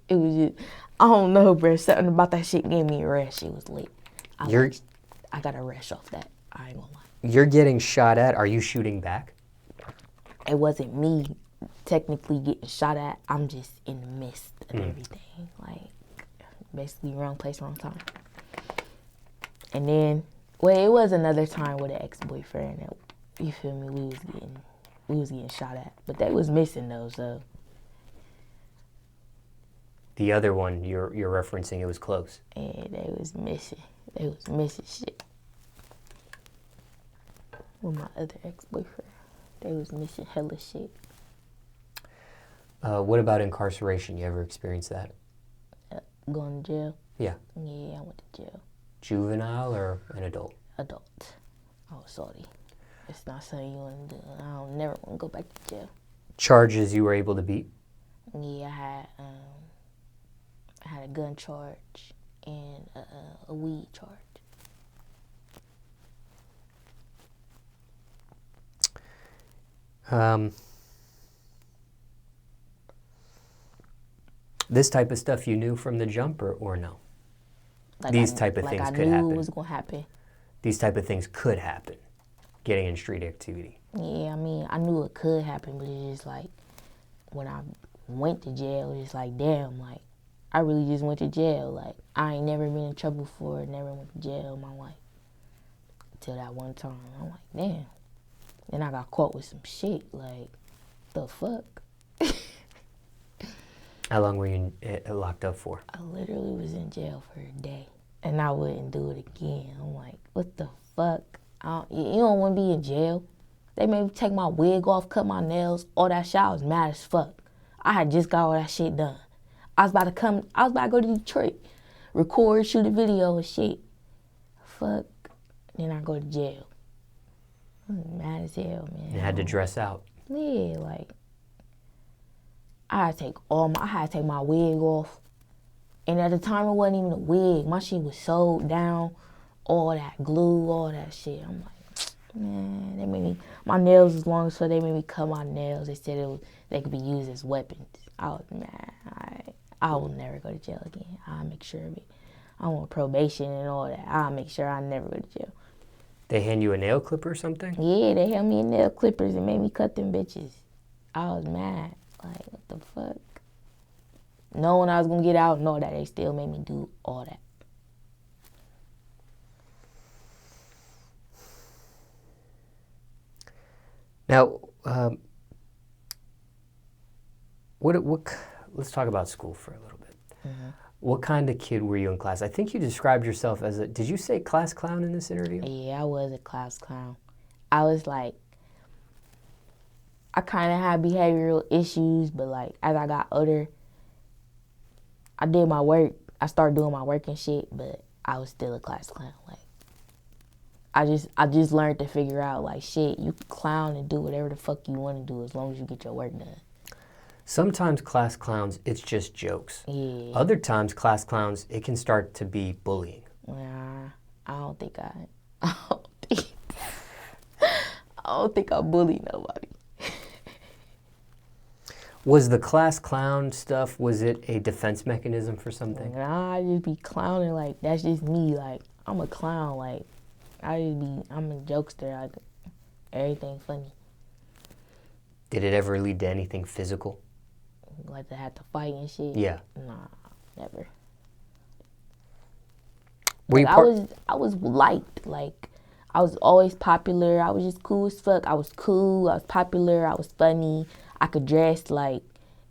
It was just, I don't know, bro. Something about that shit gave me a rush. It was lit. I got a rush off that. I ain't gonna lie. You're getting shot at. Are you shooting back? It wasn't me technically getting shot at. I'm just in the midst of everything. Like, basically wrong place, wrong time. And then, well, it was another time with an ex-boyfriend that, you feel me, we was getting shot at. But they was missing though, so. The other one you're referencing, it was close. And they was missing. They was missing shit. With my other ex-boyfriend. They was missing hella shit. What about incarceration? You ever experienced that? Going to jail? Yeah. Yeah, I went to jail. Juvenile or an adult? Adult. I was salty. It's not something you want to do. I don't never want to go back to jail. Charges you were able to beat? Yeah, I had a gun charge and a weed charge. This type of stuff you knew from the jump or no? Like These type of things could happen. I knew it was going to happen. These type of things could happen, getting in street activity. Yeah, I mean, I knew it could happen, but it's just like, when I went to jail, it's like, damn, like, I really just went to jail. Like, I ain't never been in trouble before, never went to jail in my life. Until that one time. I'm like, damn. Then I got caught with some shit, like, the fuck? How long were you locked up for? I literally was in jail for a day, and I wouldn't do it again. I'm like, what the fuck? You don't want to be in jail. They made me take my wig off, cut my nails, all that shit. I was mad as fuck. I had just got all that shit done. I was about to go to Detroit, record, shoot a video and shit. Fuck. Then I go to jail. I'm mad as hell, man. You had to dress out. Yeah, like, I had to take my wig off. And at the time, it wasn't even a wig. My shit was sewed down, all that glue, all that shit. I'm like, man, they made me, my nails was long, so they made me cut my nails. They said they could be used as weapons. I was mad. I will never go to jail again. I'll make sure of it. I want probation and all that. I'll make sure I never go to jail. They hand you a nail clipper or something? Yeah, they held me in nail clippers and made me cut them bitches. I was mad. Like, what the fuck? Knowing I was going to get out, know that they still made me do all that. Now, let's talk about school for a little bit. Mm-hmm. What kind of kid were you in class? I think you described yourself as did you say class clown in this interview? Yeah, I was a class clown. I was like, I kind of had behavioral issues, but like, as I got older, I did my work. I started doing my work and shit, but I was still a class clown. Like, I just learned to figure out, like, shit, you can clown and do whatever the fuck you want to do as long as you get your work done. Sometimes class clowns, it's just jokes. Yeah. Other times, class clowns, it can start to be bullying. Nah, I don't think I bully nobody. Was the class clown stuff, was it a defense mechanism for something? Nah, I just be clowning, like, that's just me. Like, I'm a clown, like, I'm a jokester. Everything funny. Did it ever lead to anything physical? Like, to have to fight and shit? Yeah. Nah, never. Were you I was liked. Like, I was always popular. I was just cool as fuck. I was cool. I was popular. I was funny. I could dress. Like,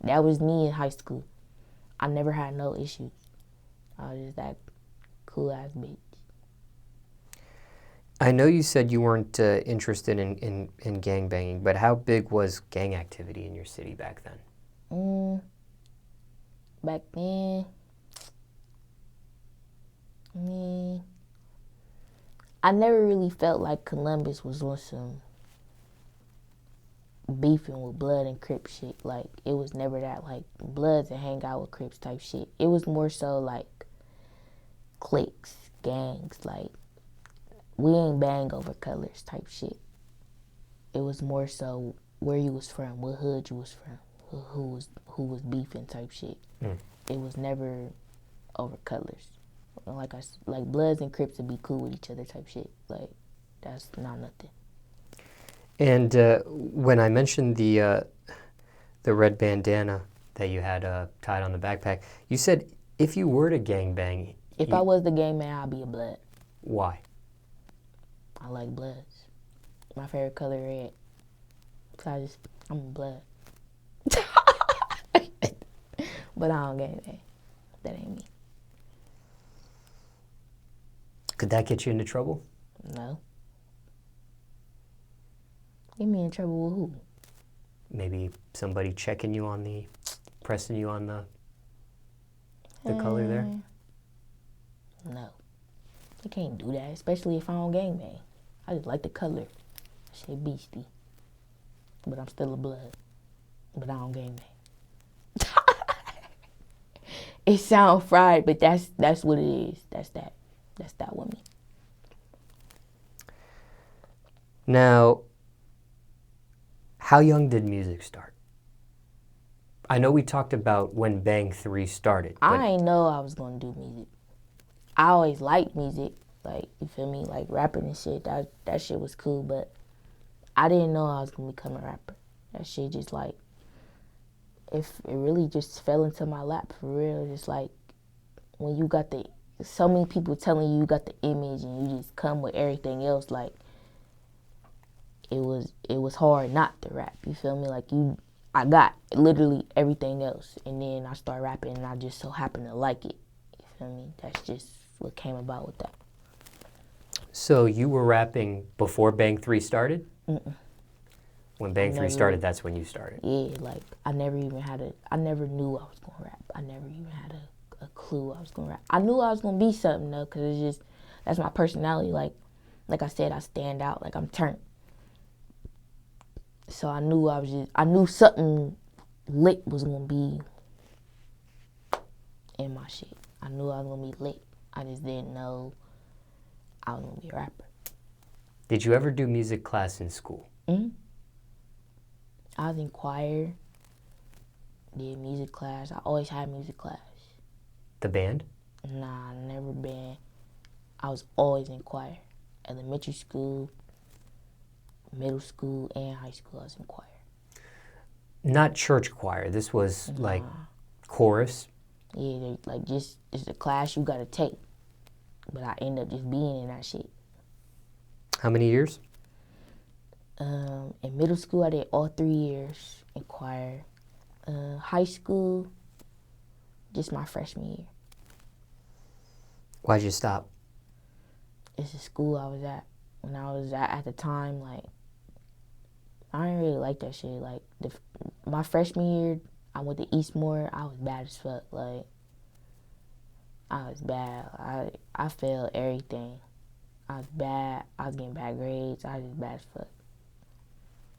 that was me in high school. I never had no issues. I was just that cool ass bitch. I know you said you weren't interested in gang banging, but how big was gang activity in your city back then? Back then, I never really felt like Columbus was on some beefing with Blood and Crip shit. Like, it was never that, like, Bloods and hang out with Crips type shit. It was more so, like, cliques, gangs, like, we ain't bang over colors type shit. It was more so where you was from, what hood you was from, who was beefing type shit. It was never over colors. Like Bloods and Crips would be cool with each other type shit. Like, that's not nothing. And when I mentioned the red bandana that you had tied on the backpack, you said if you were to gangbang... If I was the gang man, I'd be a Blood. Why? I like Bloods. My favorite color red. So I'm a Blood. But I don't gangbang. That ain't me. Could that get you into trouble? No. Get me in trouble with who? Maybe somebody pressing you on the color there? No. You can't do that, especially if I don't gangbang. I just like the color. Shit beastie. But I'm still a Blood. But I don't gangbang. It sounds fried, but that's what it is. That's that with me. Now, how young did music start? I know we talked about when Bang 3 started. I ain't know I was gonna do music. I always liked music, like, you feel me, like rapping and shit. That shit was cool, but I didn't know I was gonna become a rapper. That shit just like, if it really just fell into my lap for real. Just like when you got so many people telling you got the image and you just come with everything else, like, it was hard not to rap, you feel me? Like, I got literally everything else. And then I started rapping and I just so happened to like it. You feel me? That's just what came about with that. So you were rapping before Bang 3 started? Mm-mm. When Bang 3 started, that's when you started? Yeah, like I never knew I was going to rap. I never even had a clue I was going to rap. I knew I was going to be something though, because it's just, that's my personality. Like I said, I stand out, like I'm turned. So I knew something lit was going to be in my shit. I knew I was going to be lit. I just didn't know I was going to be a rapper. Did you ever do music class in school? Mm-hmm. I was in choir, did music class. I always had music class. The band? Nah, never been. I was always in choir. Elementary school, middle school, and high school, I was in choir. Not church choir. This was like chorus? Yeah, like just, it's a class you gotta take. But I ended up just being in that shit. How many years? In middle school, I did all 3 years in choir. High school, just my freshman year. Why'd you stop? It's the school I was at. When I was at the time, like, I didn't really like that shit. Like, my freshman year, I went to Eastmore. I was bad as fuck. Like, I was bad. I failed everything. I was bad. I was getting bad grades. I was just bad as fuck.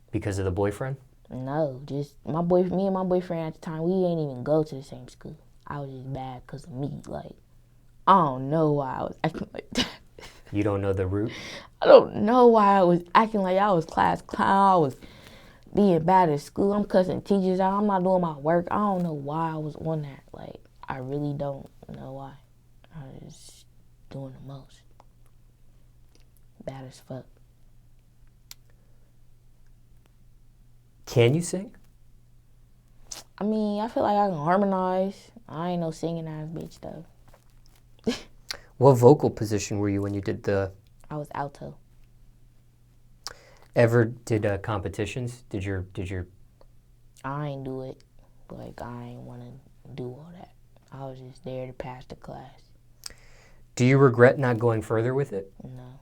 Because of the boyfriend? No, just me and my boyfriend at the time, we ain't even go to the same school. I was just bad because of me. Like, I don't know why I was acting like that. You don't know the root? I don't know why I was acting like I was class clown. I was being bad at school. I'm cussing teachers out. I'm not doing my work. I don't know why I was on that. Like, I really don't know why. I was doing the most. Bad as fuck. Can you sing? I mean, I feel like I can harmonize. I ain't no singing ass bitch though. What vocal position were you when you did the... I was alto. Ever did competitions? Did your... I ain't do it. Like, I ain't want to do all that. I was just there to pass the class. Do you regret not going further with it? No.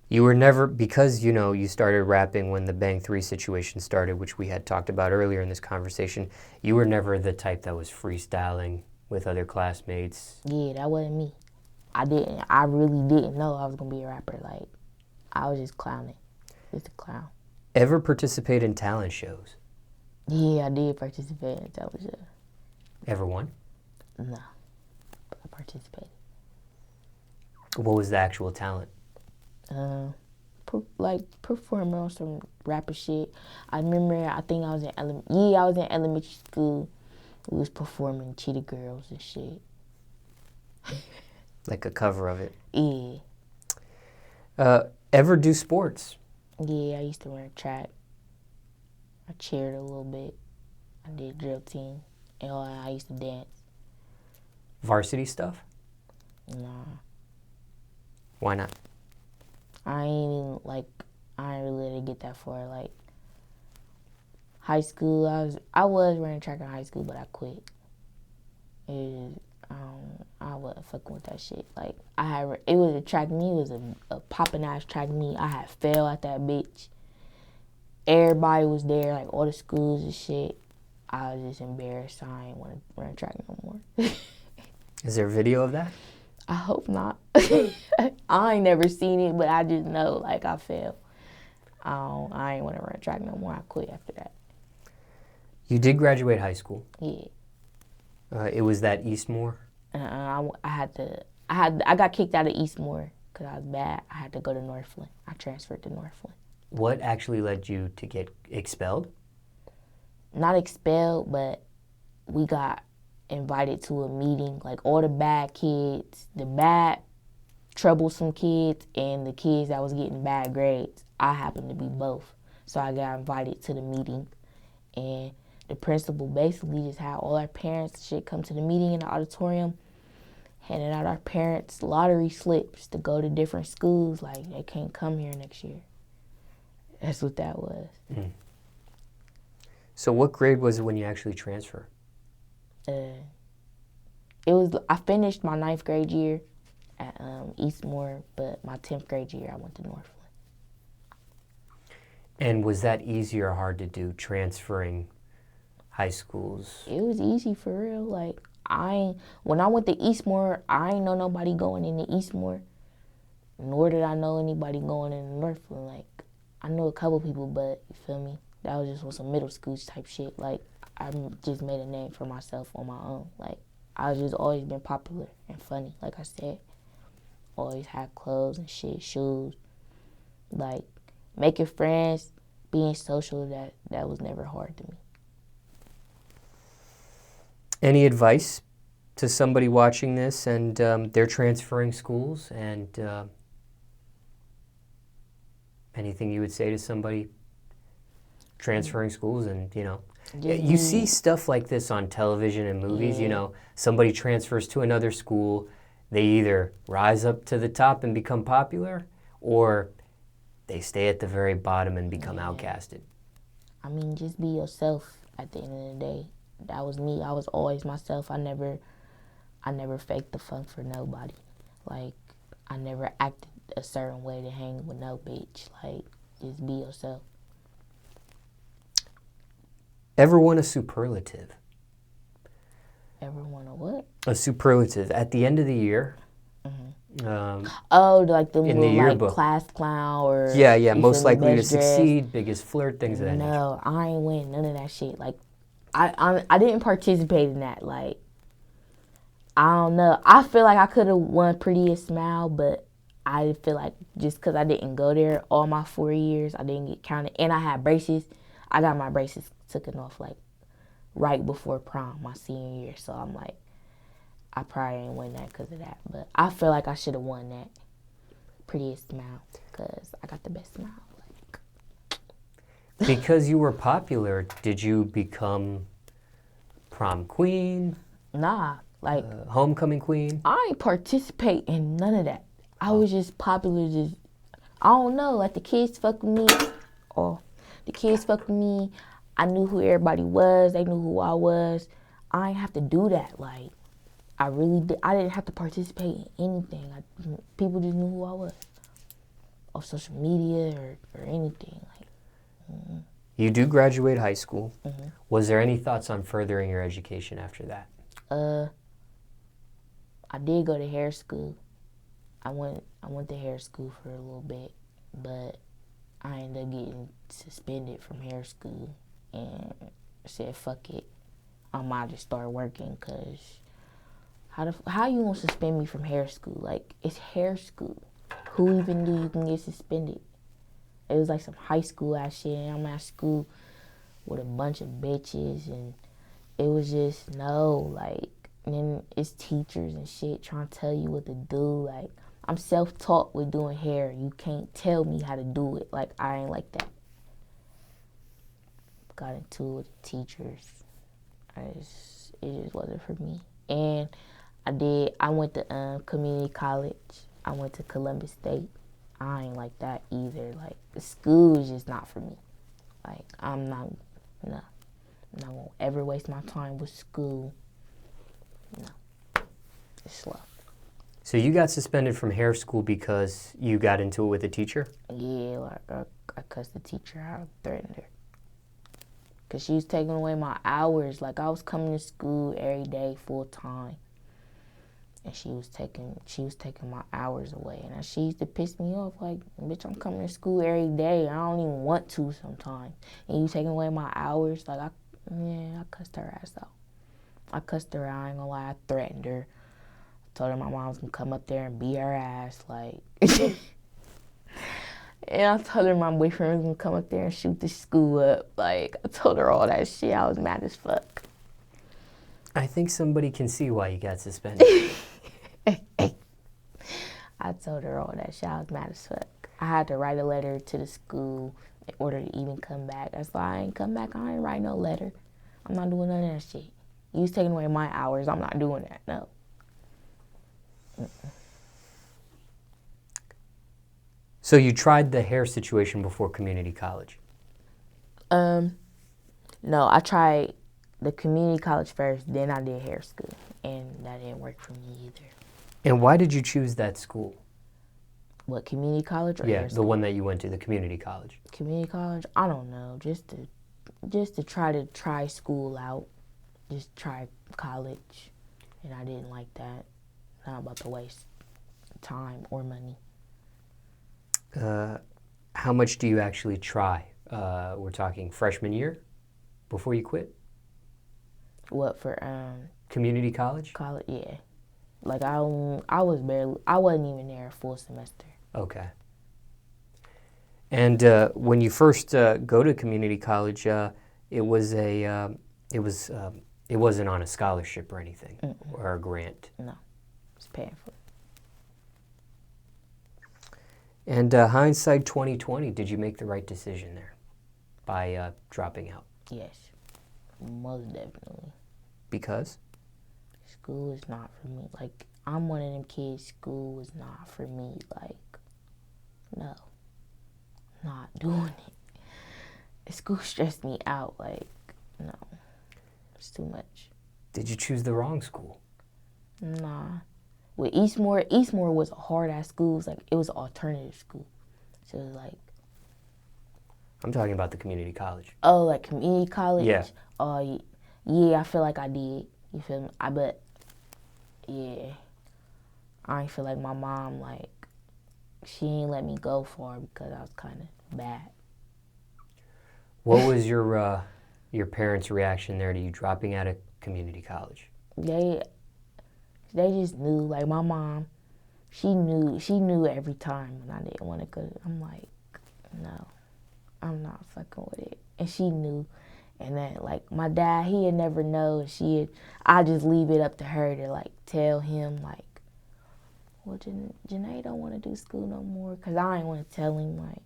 You were never, because, you know, you started rapping when the Bang 3 situation started, which we had talked about earlier in this conversation, you were never the type that was freestyling with other classmates. Yeah, that wasn't me. I really didn't know I was going to be a rapper. Like, I was just clowning. Just a clown. Ever participate in talent shows? Yeah, I did participate in talent shows. Ever won? No, but I participated. What was the actual talent? Performing on some rapper shit. I remember, I think I was in elementary school. We was performing Cheetah Girls and shit. Like a cover of it? Yeah. Ever do sports? Yeah, I used to run track. I cheered a little bit. I did drill team. And I used to dance. Varsity stuff? Nah. Why not? I ain't really let it get that far. Like, high school, I was running track in high school, but I quit. I wasn't fucking with that shit. Like, it was a track meet. It was a poppin' ass track meet. I had failed at that bitch. Everybody was there, like all the schools and shit. I was just embarrassed. So I ain't want to run track no more. Is there a video of that? I hope not. I ain't never seen it, but I just know, like, I failed. I ain't want to run track no more. I quit after that. You did graduate high school? Yeah. It was that Eastmore? I got kicked out of Eastmore because I was bad. I had to go to Northland. I transferred to Northland. What actually led you to get expelled? Not expelled, but we got invited to a meeting. Like, all the bad kids, the bad, troublesome kids, and the kids that was getting bad grades. I happened to be both. So I got invited to the meeting, and the principal basically just had all our parents and shit come to the meeting in the auditorium, handing out our parents lottery slips to go to different schools. Like, they can't come here next year. That's what that was. Mm. So what grade was it when you actually transferred? I finished my 9th grade year at Eastmoor, but my 10th grade year I went to Northland. And was that easy or hard to do, transferring high schools? It was easy for real. Like, when I went to Eastmoor, I ain't know nobody going into Eastmoor, nor did I know anybody going into Northland. Like, I knew a couple people, but you feel me? That was just some middle school type shit. Like, I just made a name for myself on my own. Like, I just always been popular and funny, like I said. Always had clothes and shit, shoes. Like, making friends, being social, that was never hard to me. Any advice to somebody watching this and they're transferring schools, and anything you would say to somebody transferring schools? And, you see stuff like this on television and movies, somebody transfers to another school, they either rise up to the top and become popular, or they stay at the very bottom and become outcasted. I mean, just be yourself at the end of the day. That was me. I was always myself. I never faked the funk for nobody. Like, I never acted a certain way to hang with no bitch. Like, just be yourself. Ever won a superlative? Ever won a what? A superlative. At the end of the year. Like the in little, the yearbook. Like, class clown or... Yeah, most likely to best dress. succeed, biggest flirt, things of that nature. No, I ain't win none of that shit. Like, I didn't participate in that. Like, I don't know. I feel like I could have won Prettiest Smile, but I feel like just because I didn't go there all my 4 years, I didn't get counted. And I had braces. I got my braces taken off, like, right before prom, my senior year. So I'm like, I probably ain't win that because of that. But I feel like I should have won that Prettiest Smile because I got the best smile. Because you were popular, did you become prom queen? Nah, like... homecoming queen? I ain't participate in none of that. I was just popular, I don't know, like the kids fuck with me. The kids fuck with me. I knew who everybody was. They knew who I was. I ain't have to do that. Like, I didn't have to participate in anything. People just knew who I was. Off social media or anything. You do graduate high school. Mm-hmm. Was there any thoughts on furthering your education after that? I did go to hair school. I went to hair school for a little bit, but I ended up getting suspended from hair school and said, fuck it. I might just start working, because how you gonna suspend me from hair school? Like, it's hair school. Who even knew you can get suspended? It was like some high school ass shit, and I'm at school with a bunch of bitches, and it was just, and then it's teachers and shit trying to tell you what to do. Like, I'm self-taught with doing hair. You can't tell me how to do it. Like, I ain't like that. Got into it with the teachers. It just wasn't for me. And I went to community college. I went to Columbus State. I ain't like that either. Like, the school is just not for me. Like, I'm not gonna ever waste my time with school. No, it's slow. So you got suspended from hair school because you got into it with a teacher? Yeah, like I cussed the teacher out, threatened her. Because she was taking away my hours. Like, I was coming to school every day full time. And she was taking my hours away. And she used to piss me off. Like, bitch, I'm coming to school every day. I don't even want to sometimes. And you taking away my hours? Like, I cussed her ass out. I cussed her out, I ain't gonna lie. I threatened her. I told her my mom was gonna come up there and beat her ass. Like, and I told her my boyfriend was gonna come up there and shoot the school up. Like, I told her all that shit. I was mad as fuck. I think somebody can see why you got suspended. I told her all that shit. I was mad as fuck. I had to write a letter to the school in order to even come back. That's why I ain't come back. I ain't write no letter. I'm not doing none of that shit. You was taking away my hours. I'm not doing that. No. So you tried the hair situation before community college? No, I tried the community college first, then I did hair school, and that didn't work for me either. And why did you choose that school? What, community college or Yeah, hair the school? one that you went to, the community college. Community college? I don't know, just to try school out, just try college, and I didn't like that. Not about to waste time or money. How much do you actually try? We're talking freshman year before you quit? What, for Community college? college? Yeah. Like I wasn't even there a full semester. Okay. And when you first go to community college, it wasn't on a scholarship or anything, or a grant. No, it's paying for it. And hindsight 2020, did you make the right decision there by dropping out? Yes, most definitely. Because? School is not for me. Like, I'm one of them kids, school is not for me. Like, no, not doing it. School stressed me out. Like, no, it's too much. Did you choose the wrong school? Nah. With Eastmore was a hard-ass school. It was like, it was an alternative school. So it was like... I'm talking about the community college. Oh, like community college? Yeah. Yeah, I feel like I did. You feel me? Yeah. I feel like my mom, like, she ain't let me go far because I was kind of bad. What was your parents' reaction there to you dropping out of community college? They just knew. Like, my mom, she knew every time when I didn't want to go. I'm like, no, I'm not fucking with it. And she knew. And then, like, my dad, he'd never know. I just leave it up to her to, like, tell him, like, well, Janae don't want to do school no more. Because I ain't want to tell him, like,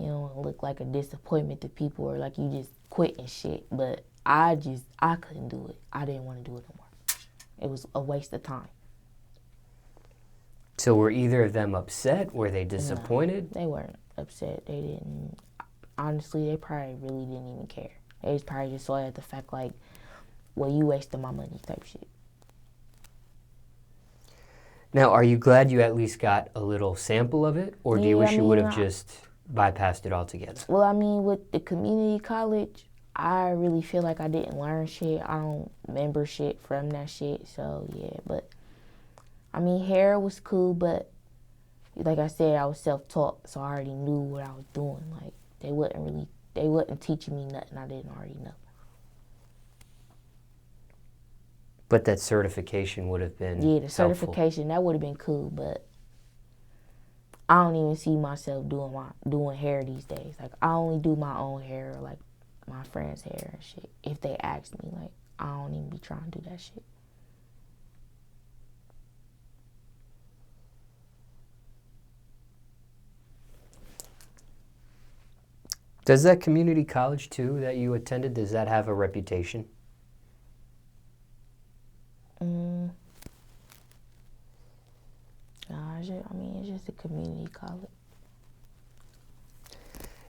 you don't want to look like a disappointment to people or like you just quit and shit. But I couldn't do it. I didn't want to do it no more. It was a waste of time. So were either of them upset? Were they disappointed? No, they weren't upset. They didn't. Honestly, they probably really didn't even care. They probably just saw it at the fact like, well, you wasted my money type shit. Now, are you glad you at least got a little sample of it? Or do you wish you would have just bypassed it altogether? Well, I mean, with the community college, I really feel like I didn't learn shit. I don't remember shit from that shit. So, yeah, but, I mean, hair was cool, but like I said, I was self-taught, so I already knew what I was doing. Like, they wasn't teaching me nothing I didn't already know. But that certification would have been the certification, that would have been cool, but I don't even see myself doing hair these days. Like, I only do my own hair, or like my friend's hair and shit. If they ask me, like, I don't even be trying to do that shit. Does that community college, too, that you attended, does that have a reputation? It's just a community college.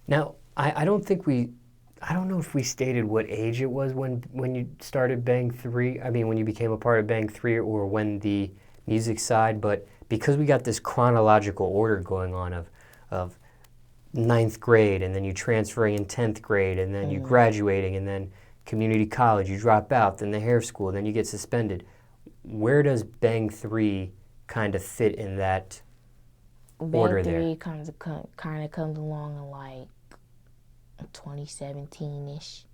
Now, I don't know if we stated what age it was when you started Bang 3. I mean, when you became a part of Bang 3 or when the music side, but because we got this chronological order going on of 9th grade, and then you transferring in 10th grade, and then you graduating, and then community college, you drop out, then the hair school, then you get suspended. Where does Bang 3 kind of fit in that order there? Bang 3 kind of comes along in like 2017-ish.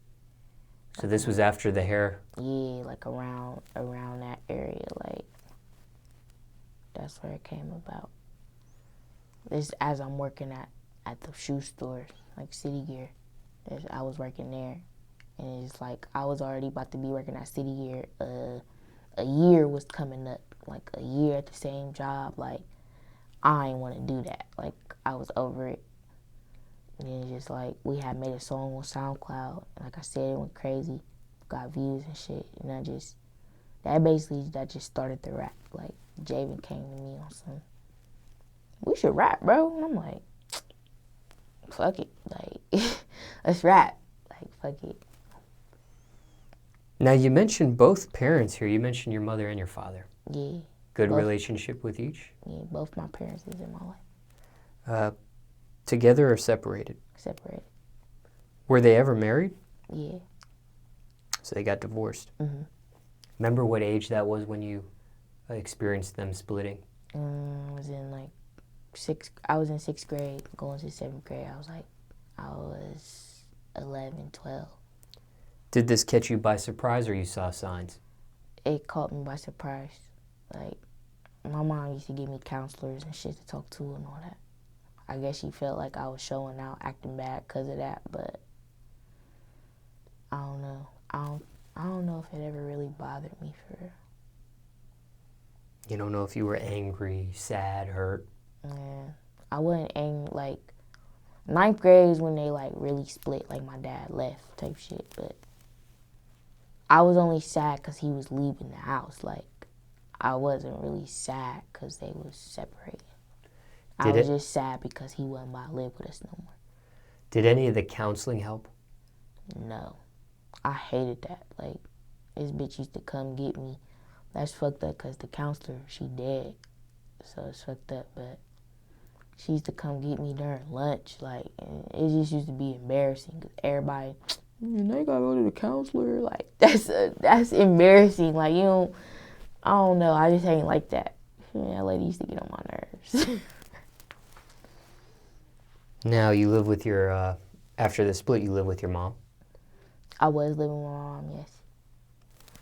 So this was after the hair? Yeah, like around that area, like that's where it came about. This as I'm working at the shoe store, like City Gear. I was working there, and it's like I was already about to be working at City Gear. A year was coming up, like a year at the same job. Like, I ain't want to do that. Like, I was over it. And then it's just like, we had made a song on SoundCloud. And like I said, it went crazy. Got views and shit. And that just started the rap. Like, Javen came to me on some, we should rap, bro. And I'm like, fuck it. Like, let's rap. Like, fuck it. Now, you mentioned both parents here. You mentioned your mother and your father. Yeah. Good both, relationship with each? Yeah, both my parents is in my life. Together or separated? Separated. Were they ever married? Yeah. So they got divorced. Mm-hmm. Remember what age that was when you experienced them splitting? I was in like I was in 6th grade, going to 7th grade. I was 11, 12. Did this catch you by surprise or you saw signs? It caught me by surprise. Like, my mom used to give me counselors and shit to talk to and all that. I guess she felt like I was showing out, acting bad because of that, but I don't know. I don't know if it ever really bothered me for real. You don't know if you were angry, sad, hurt? Yeah. I wasn't angry. Like, 9th grade is when they, like, really split, like my dad left type shit, but I was only sad because he was leaving the house. Like, I wasn't really sad because they was separated. I was just sad because he wasn't about to live with us no more. Did any of the counseling help? No. I hated that. Like, this bitch used to come get me. That's fucked up because the counselor, she dead. So it's fucked up, but she used to come get me during lunch. Like, and it just used to be embarrassing because everybody, they gotta go to the counselor. Like, that's embarrassing. Like, I don't know. I just ain't like that. That lady used to get on my nerves. Now you live with your, after the split, you live with your mom? I was living with my mom, yes.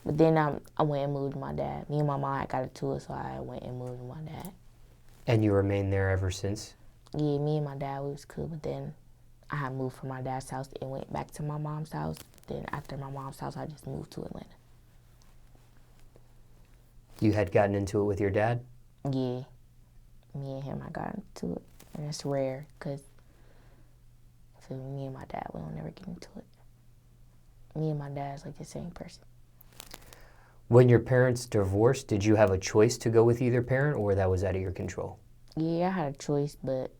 But then I went and moved with my dad. Me and my mom got into it, so I went and moved with my dad. And you remained there ever since? Yeah, me and my dad, we was cool, but then I had moved from my dad's house and went back to my mom's house. Then after my mom's house, I just moved to Atlanta. You had gotten into it with your dad? Yeah. Me and him, I got into it. And it's rare, because me and my dad, we don't never get into it. Me and my dad's like the same person. When your parents divorced, did you have a choice to go with either parent, or that was out of your control? Yeah, I had a choice, but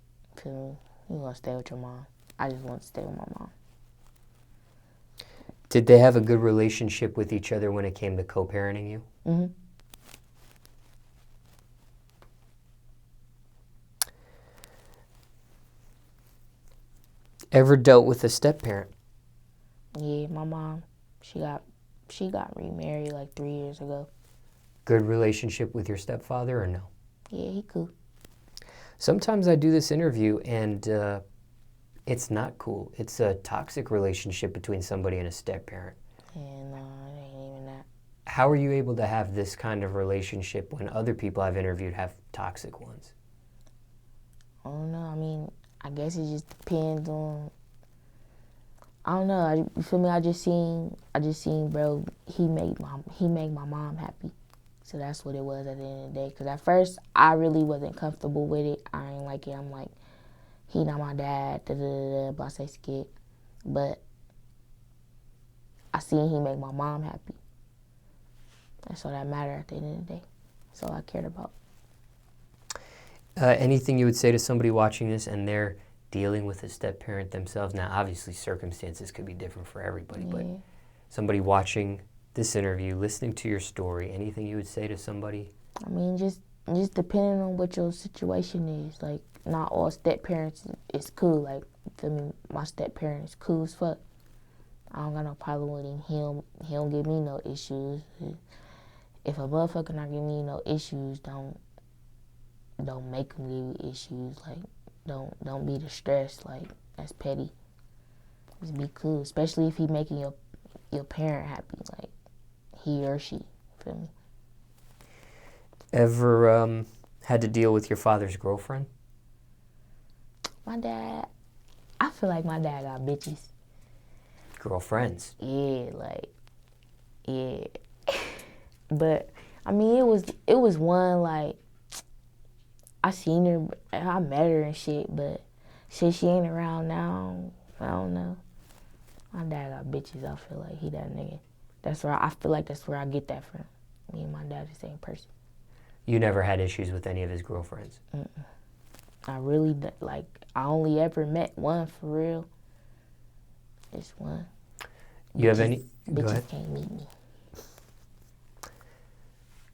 you want to stay with your mom. I just want to stay with my mom. Did they have a good relationship with each other when it came to co-parenting you? Mm-hmm. Ever dealt with a step-parent? Yeah, my mom, she got remarried like 3 years ago. Good relationship with your stepfather or no? Yeah, he cool. Sometimes I do this interview and it's not cool. It's a toxic relationship between somebody and a step-parent. Yeah, no, it ain't even that. How are you able to have this kind of relationship when other people I've interviewed have toxic ones? I don't know. I mean, I guess it just depends on. I don't know. You feel me? I just seen, bro. He made my mom happy. So that's what it was at the end of the day. Cause at first I really wasn't comfortable with it. I ain't like it. I'm like, he not my dad. Da da da da. Blah, say skit. But I seen he make my mom happy. That's all that mattered at the end of the day. That's all I cared about. Anything you would say to somebody watching this and they're dealing with a step-parent themselves? Now, obviously, circumstances could be different for everybody, but somebody watching this interview, listening to your story, anything you would say to somebody? I mean, just depending on what your situation is. Like, not all step-parents is cool. Like, feel me? My step-parent is cool as fuck. I don't got no problem with him. He don't give me no issues. If a motherfucker not give me no issues, don't make him give you issues. Like, don't be distressed. Like, that's petty. Just be cool, especially if he making your parent happy. Like, he or she. Feel me? Ever had to deal with your father's girlfriend? My dad, I feel like my dad got bitches. Girlfriends? Yeah, like, yeah. But I mean, it was one, like, I seen her, I met her and shit, but shit, she ain't around now. I don't know. My dad got bitches. I feel like he that nigga. I feel like that's where I get that from. Me and my dad the same person. You never had issues with any of his girlfriends? Mm-mm. I really, like, I only ever met one for real. Just one. You have any? Go Bitches ahead. can't meet me.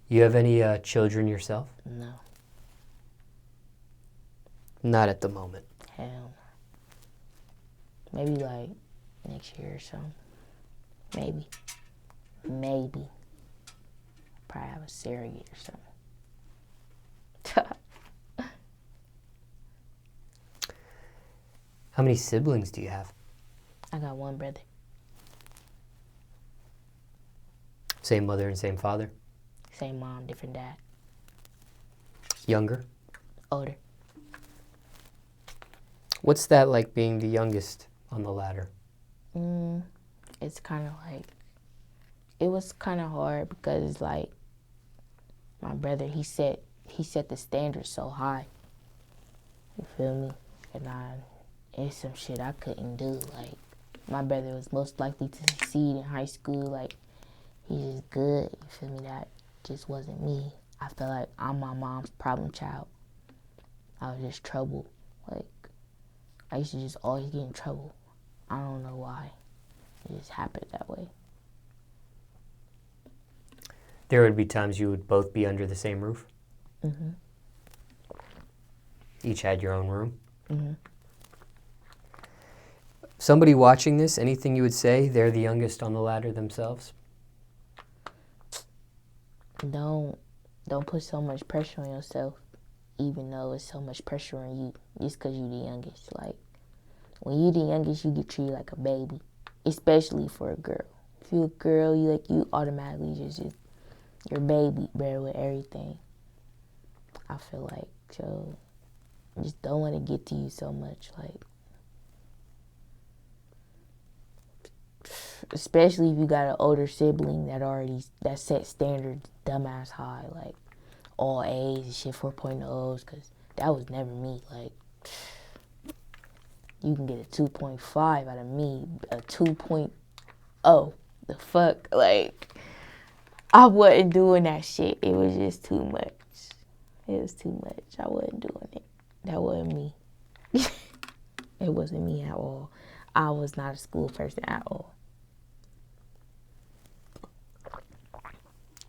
You have any children yourself? No. Not at the moment. Hell no. Maybe like next year or something. Maybe. Maybe. Probably have a surrogate or something. How many siblings do you have? I got one brother. Same mother and same father? Same mom, different dad. Younger? Older. What's that like being the youngest on the ladder? It's kind of like, it was kind of hard because like my brother, he set the standard so high. You feel me? And it's some shit I couldn't do. Like, my brother was most likely to succeed in high school. Like, he's just good. You feel me? That just wasn't me. I feel like I'm my mom's problem child. I was just trouble. Like, I used to just always get in trouble. I don't know why. It just happened that way. There would be times you would both be under the same roof? Mm-hmm. Each had your own room? Mm-hmm. Somebody watching this, anything you would say? They're the youngest on the ladder themselves? Don't put so much pressure on yourself, even though it's so much pressure on you, just because you're the youngest. Like, when you're the youngest, you get treated like a baby, especially for a girl. If you're a girl, you automatically just your baby, bro, with everything. I feel like, so just don't let it get to you so much, like, especially if you got an older sibling that set standards dumbass high, like all A's and shit, 4.0s, because that was never me. Like, you can get a 2.5 out of me, a 2.0. The fuck? Like, I wasn't doing that shit. It was just too much. It was too much. I wasn't doing it. That wasn't me. It wasn't me at all. I was not a school person at all.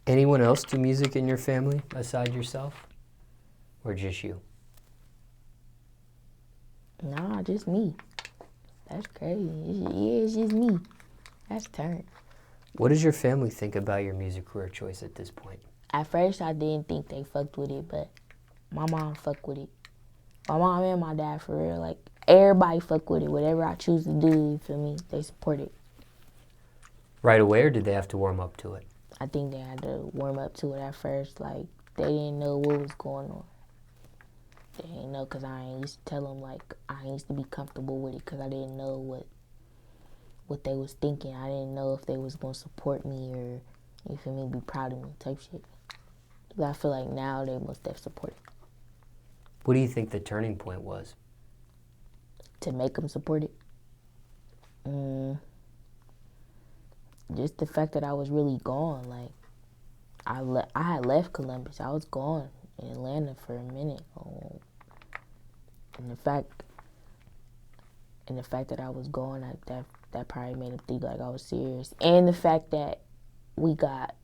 Anyone else do music in your family aside yourself? Or just you? Nah, just me. That's crazy. It's just me. That's turned. What does your family think about your music career choice at this point? At first, I didn't think they fucked with it, but my mom fucked with it. My mom and my dad, for real. Like, everybody fuck with it. Whatever I choose to do, you feel me? They support it. Right away, or did they have to warm up to it? I think they had to warm up to it at first. Like, they didn't know what was going on. They didn't know because I ain't used to tell them, like, I used to be comfortable with it because I didn't know what they was thinking. I didn't know if they was going to support me or, you feel me, be proud of me type shit. But I feel like now they must have supported. What do you think the turning point was? To make them support it? Just the fact that I was really gone. Like, I had left Columbus. I was gone in Atlanta for a minute. And the fact that I was gone, that probably made them think like I was serious. And the fact that we got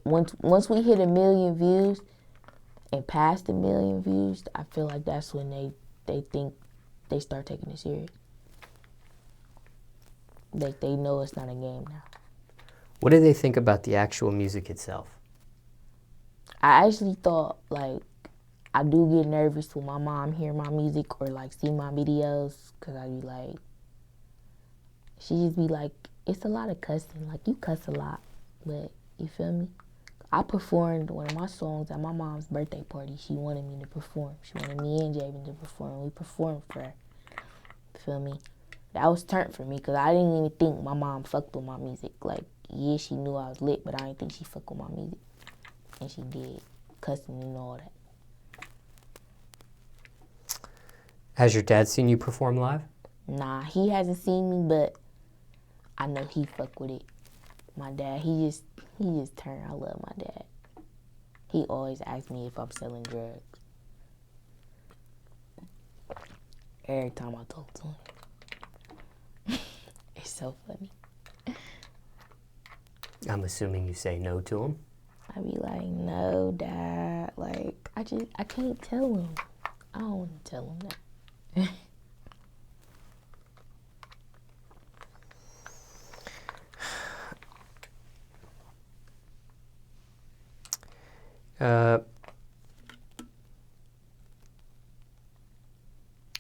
once we hit 1 million views and past 1 million views, I feel like that's when they think they start taking it serious. Like, they know it's not a game now. What do they think about the actual music itself? I actually thought, like, I do get nervous when my mom hear my music or, like, see my videos, because I be like, she just be like, it's a lot of cussing. Like, you cuss a lot, but you feel me? I performed one of my songs at my mom's birthday party. She wanted me to perform. She wanted me and Javen to perform. We performed for her. You feel me? That was turned for me because I didn't even think my mom fucked with my music. Like, yeah, she knew I was lit, but I didn't think she fucked with my music. And she did, cussing and all that. Has your dad seen you perform live? Nah, he hasn't seen me, but I know he fuck with it. My dad, he just turned. I love my dad. He always asks me if I'm selling drugs. every time I talk to him. It's so funny. I'm assuming you say no to him. I be like, no, Dad. Like, I can't tell him. I don't want to tell him that.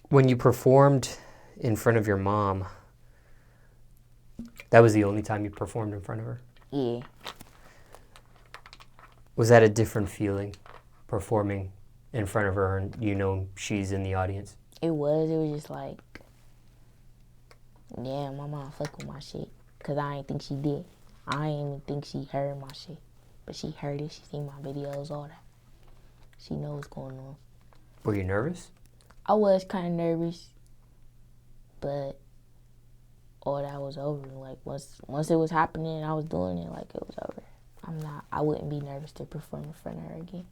When you performed in front of your mom, that was the only time you performed in front of her? Yeah. Was that a different feeling, performing in front of her and you know she's in the audience? It was just like, damn, my mom fuck with my shit. Because I ain't think she did. I ain't even think she heard my shit. But she heard it. She seen my videos, all that. She knows what's going on. Were you nervous? I was kind of nervous. But all that was over. Like, once it was happening and I was doing it, like, it was over. I wouldn't be nervous to perform in front of her again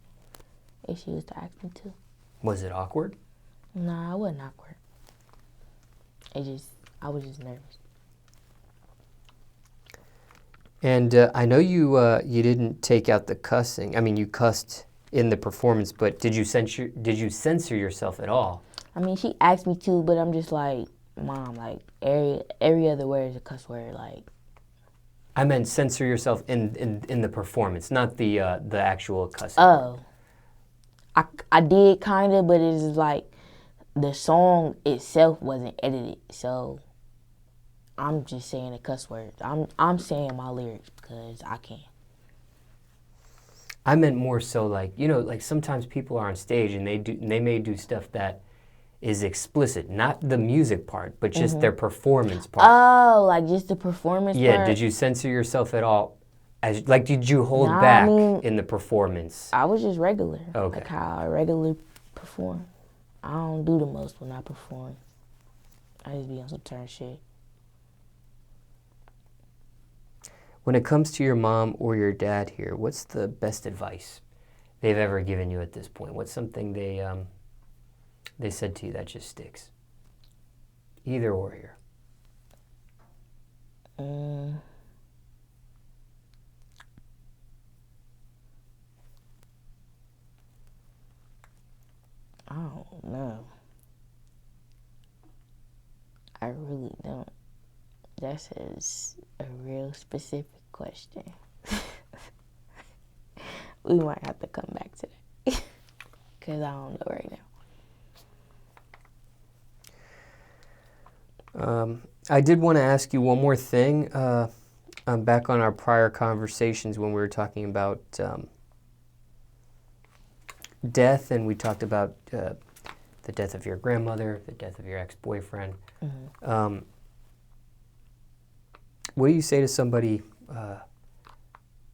if she was to ask me to. Was it awkward? Nah, it wasn't awkward. I was just nervous. And I know you didn't take out the cussing. I mean, you cussed in the performance, but did you censor yourself at all? I mean, she asked me to, but I'm just like, Mom, like, every other word is a cuss word, like. I meant censor yourself in the performance, not the actual cussing. Oh. I did kind of, but it's like the song itself wasn't edited, so I'm just saying a cuss word. I'm saying my lyrics because I can. I meant more so like, you know, like sometimes people are on stage and they may do stuff that is explicit, not the music part, but just their performance part. Oh, like just the performance part? Yeah, did you censor yourself at all? Like, did you hold back in the performance? I was just regular. Okay. Like how I regularly perform. I don't do the most when I perform. I just be on some turn shit. When it comes to your mom or your dad here, what's the best advice they've ever given you at this point? What's something they said to you that just sticks? Either or here. I don't know. I really don't. That's a real specific question. We might have to come back to that. Because I don't know right now. I did want to ask you one more thing. Back on our prior conversations when we were talking about death, and we talked about the death of your grandmother, the death of your ex-boyfriend. What do you say to somebody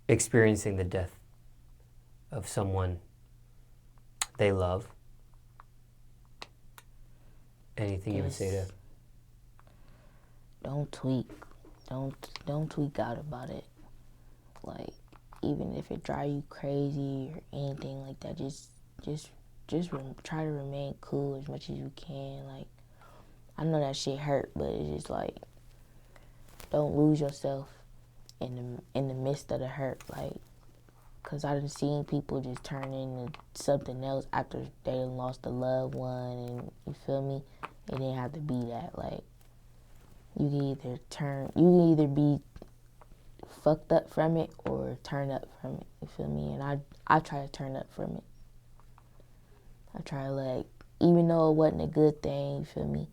experiencing the death of someone they love? Anything you would say to? Don't tweak. Don't tweak out about it. Like, even if it drives you crazy or anything like that, just try to remain cool as much as you can. Like, I know that shit hurt, but it's just like, don't lose yourself in the midst of the hurt. Like, cause I done seen people just turn into something else after they done lost a loved one, and you feel me? It didn't have to be that. Like, you can either be fucked up from it or turn up from it. You feel me? And I try to turn up from it. I try to, like, even though it wasn't a good thing, you feel me?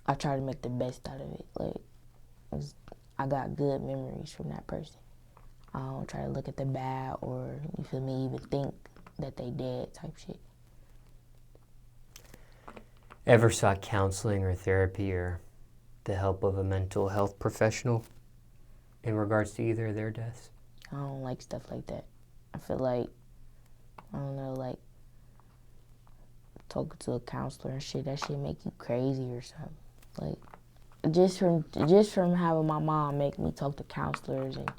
I try to make the best out of it. Like, I got good memories from that person. I don't try to look at the bad or, you feel me, even think that they dead type shit. Ever sought counseling or therapy or the help of a mental health professional in regards to either of their deaths? I don't like stuff like that. I feel like, I don't know, like, talking to a counselor and shit, that shit make you crazy or something. Like, just from having my mom make me talk to counselors and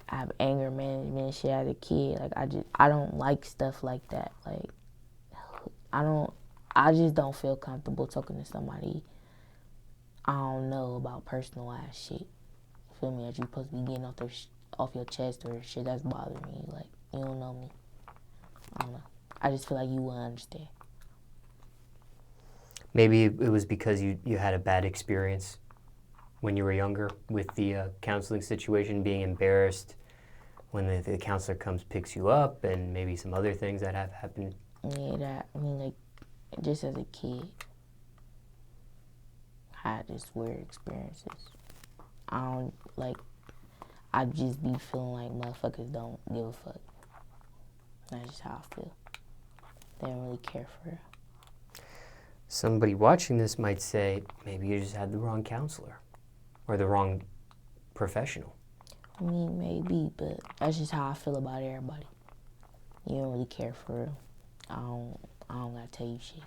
have anger management and shit as a kid, like, I don't like stuff like that. Like, I I just don't feel comfortable talking to somebody I don't know about personal ass shit. You feel me? That you supposed to be getting off your chest or shit that's bothering you. Like, you don't know me. I don't know. I just feel like you wouldn't understand. Maybe it was because you had a bad experience when you were younger with the counseling situation, being embarrassed when the counselor comes, picks you up, and maybe some other things that have happened. Yeah, like, just as a kid, I had just weird experiences. I just be feeling like motherfuckers don't give a fuck. That's just how I feel. They don't really care for real. Somebody watching this might say, maybe you just had the wrong counselor or the wrong professional. I mean, maybe, but that's just how I feel about everybody. You don't really care for real. I don't gotta tell you shit.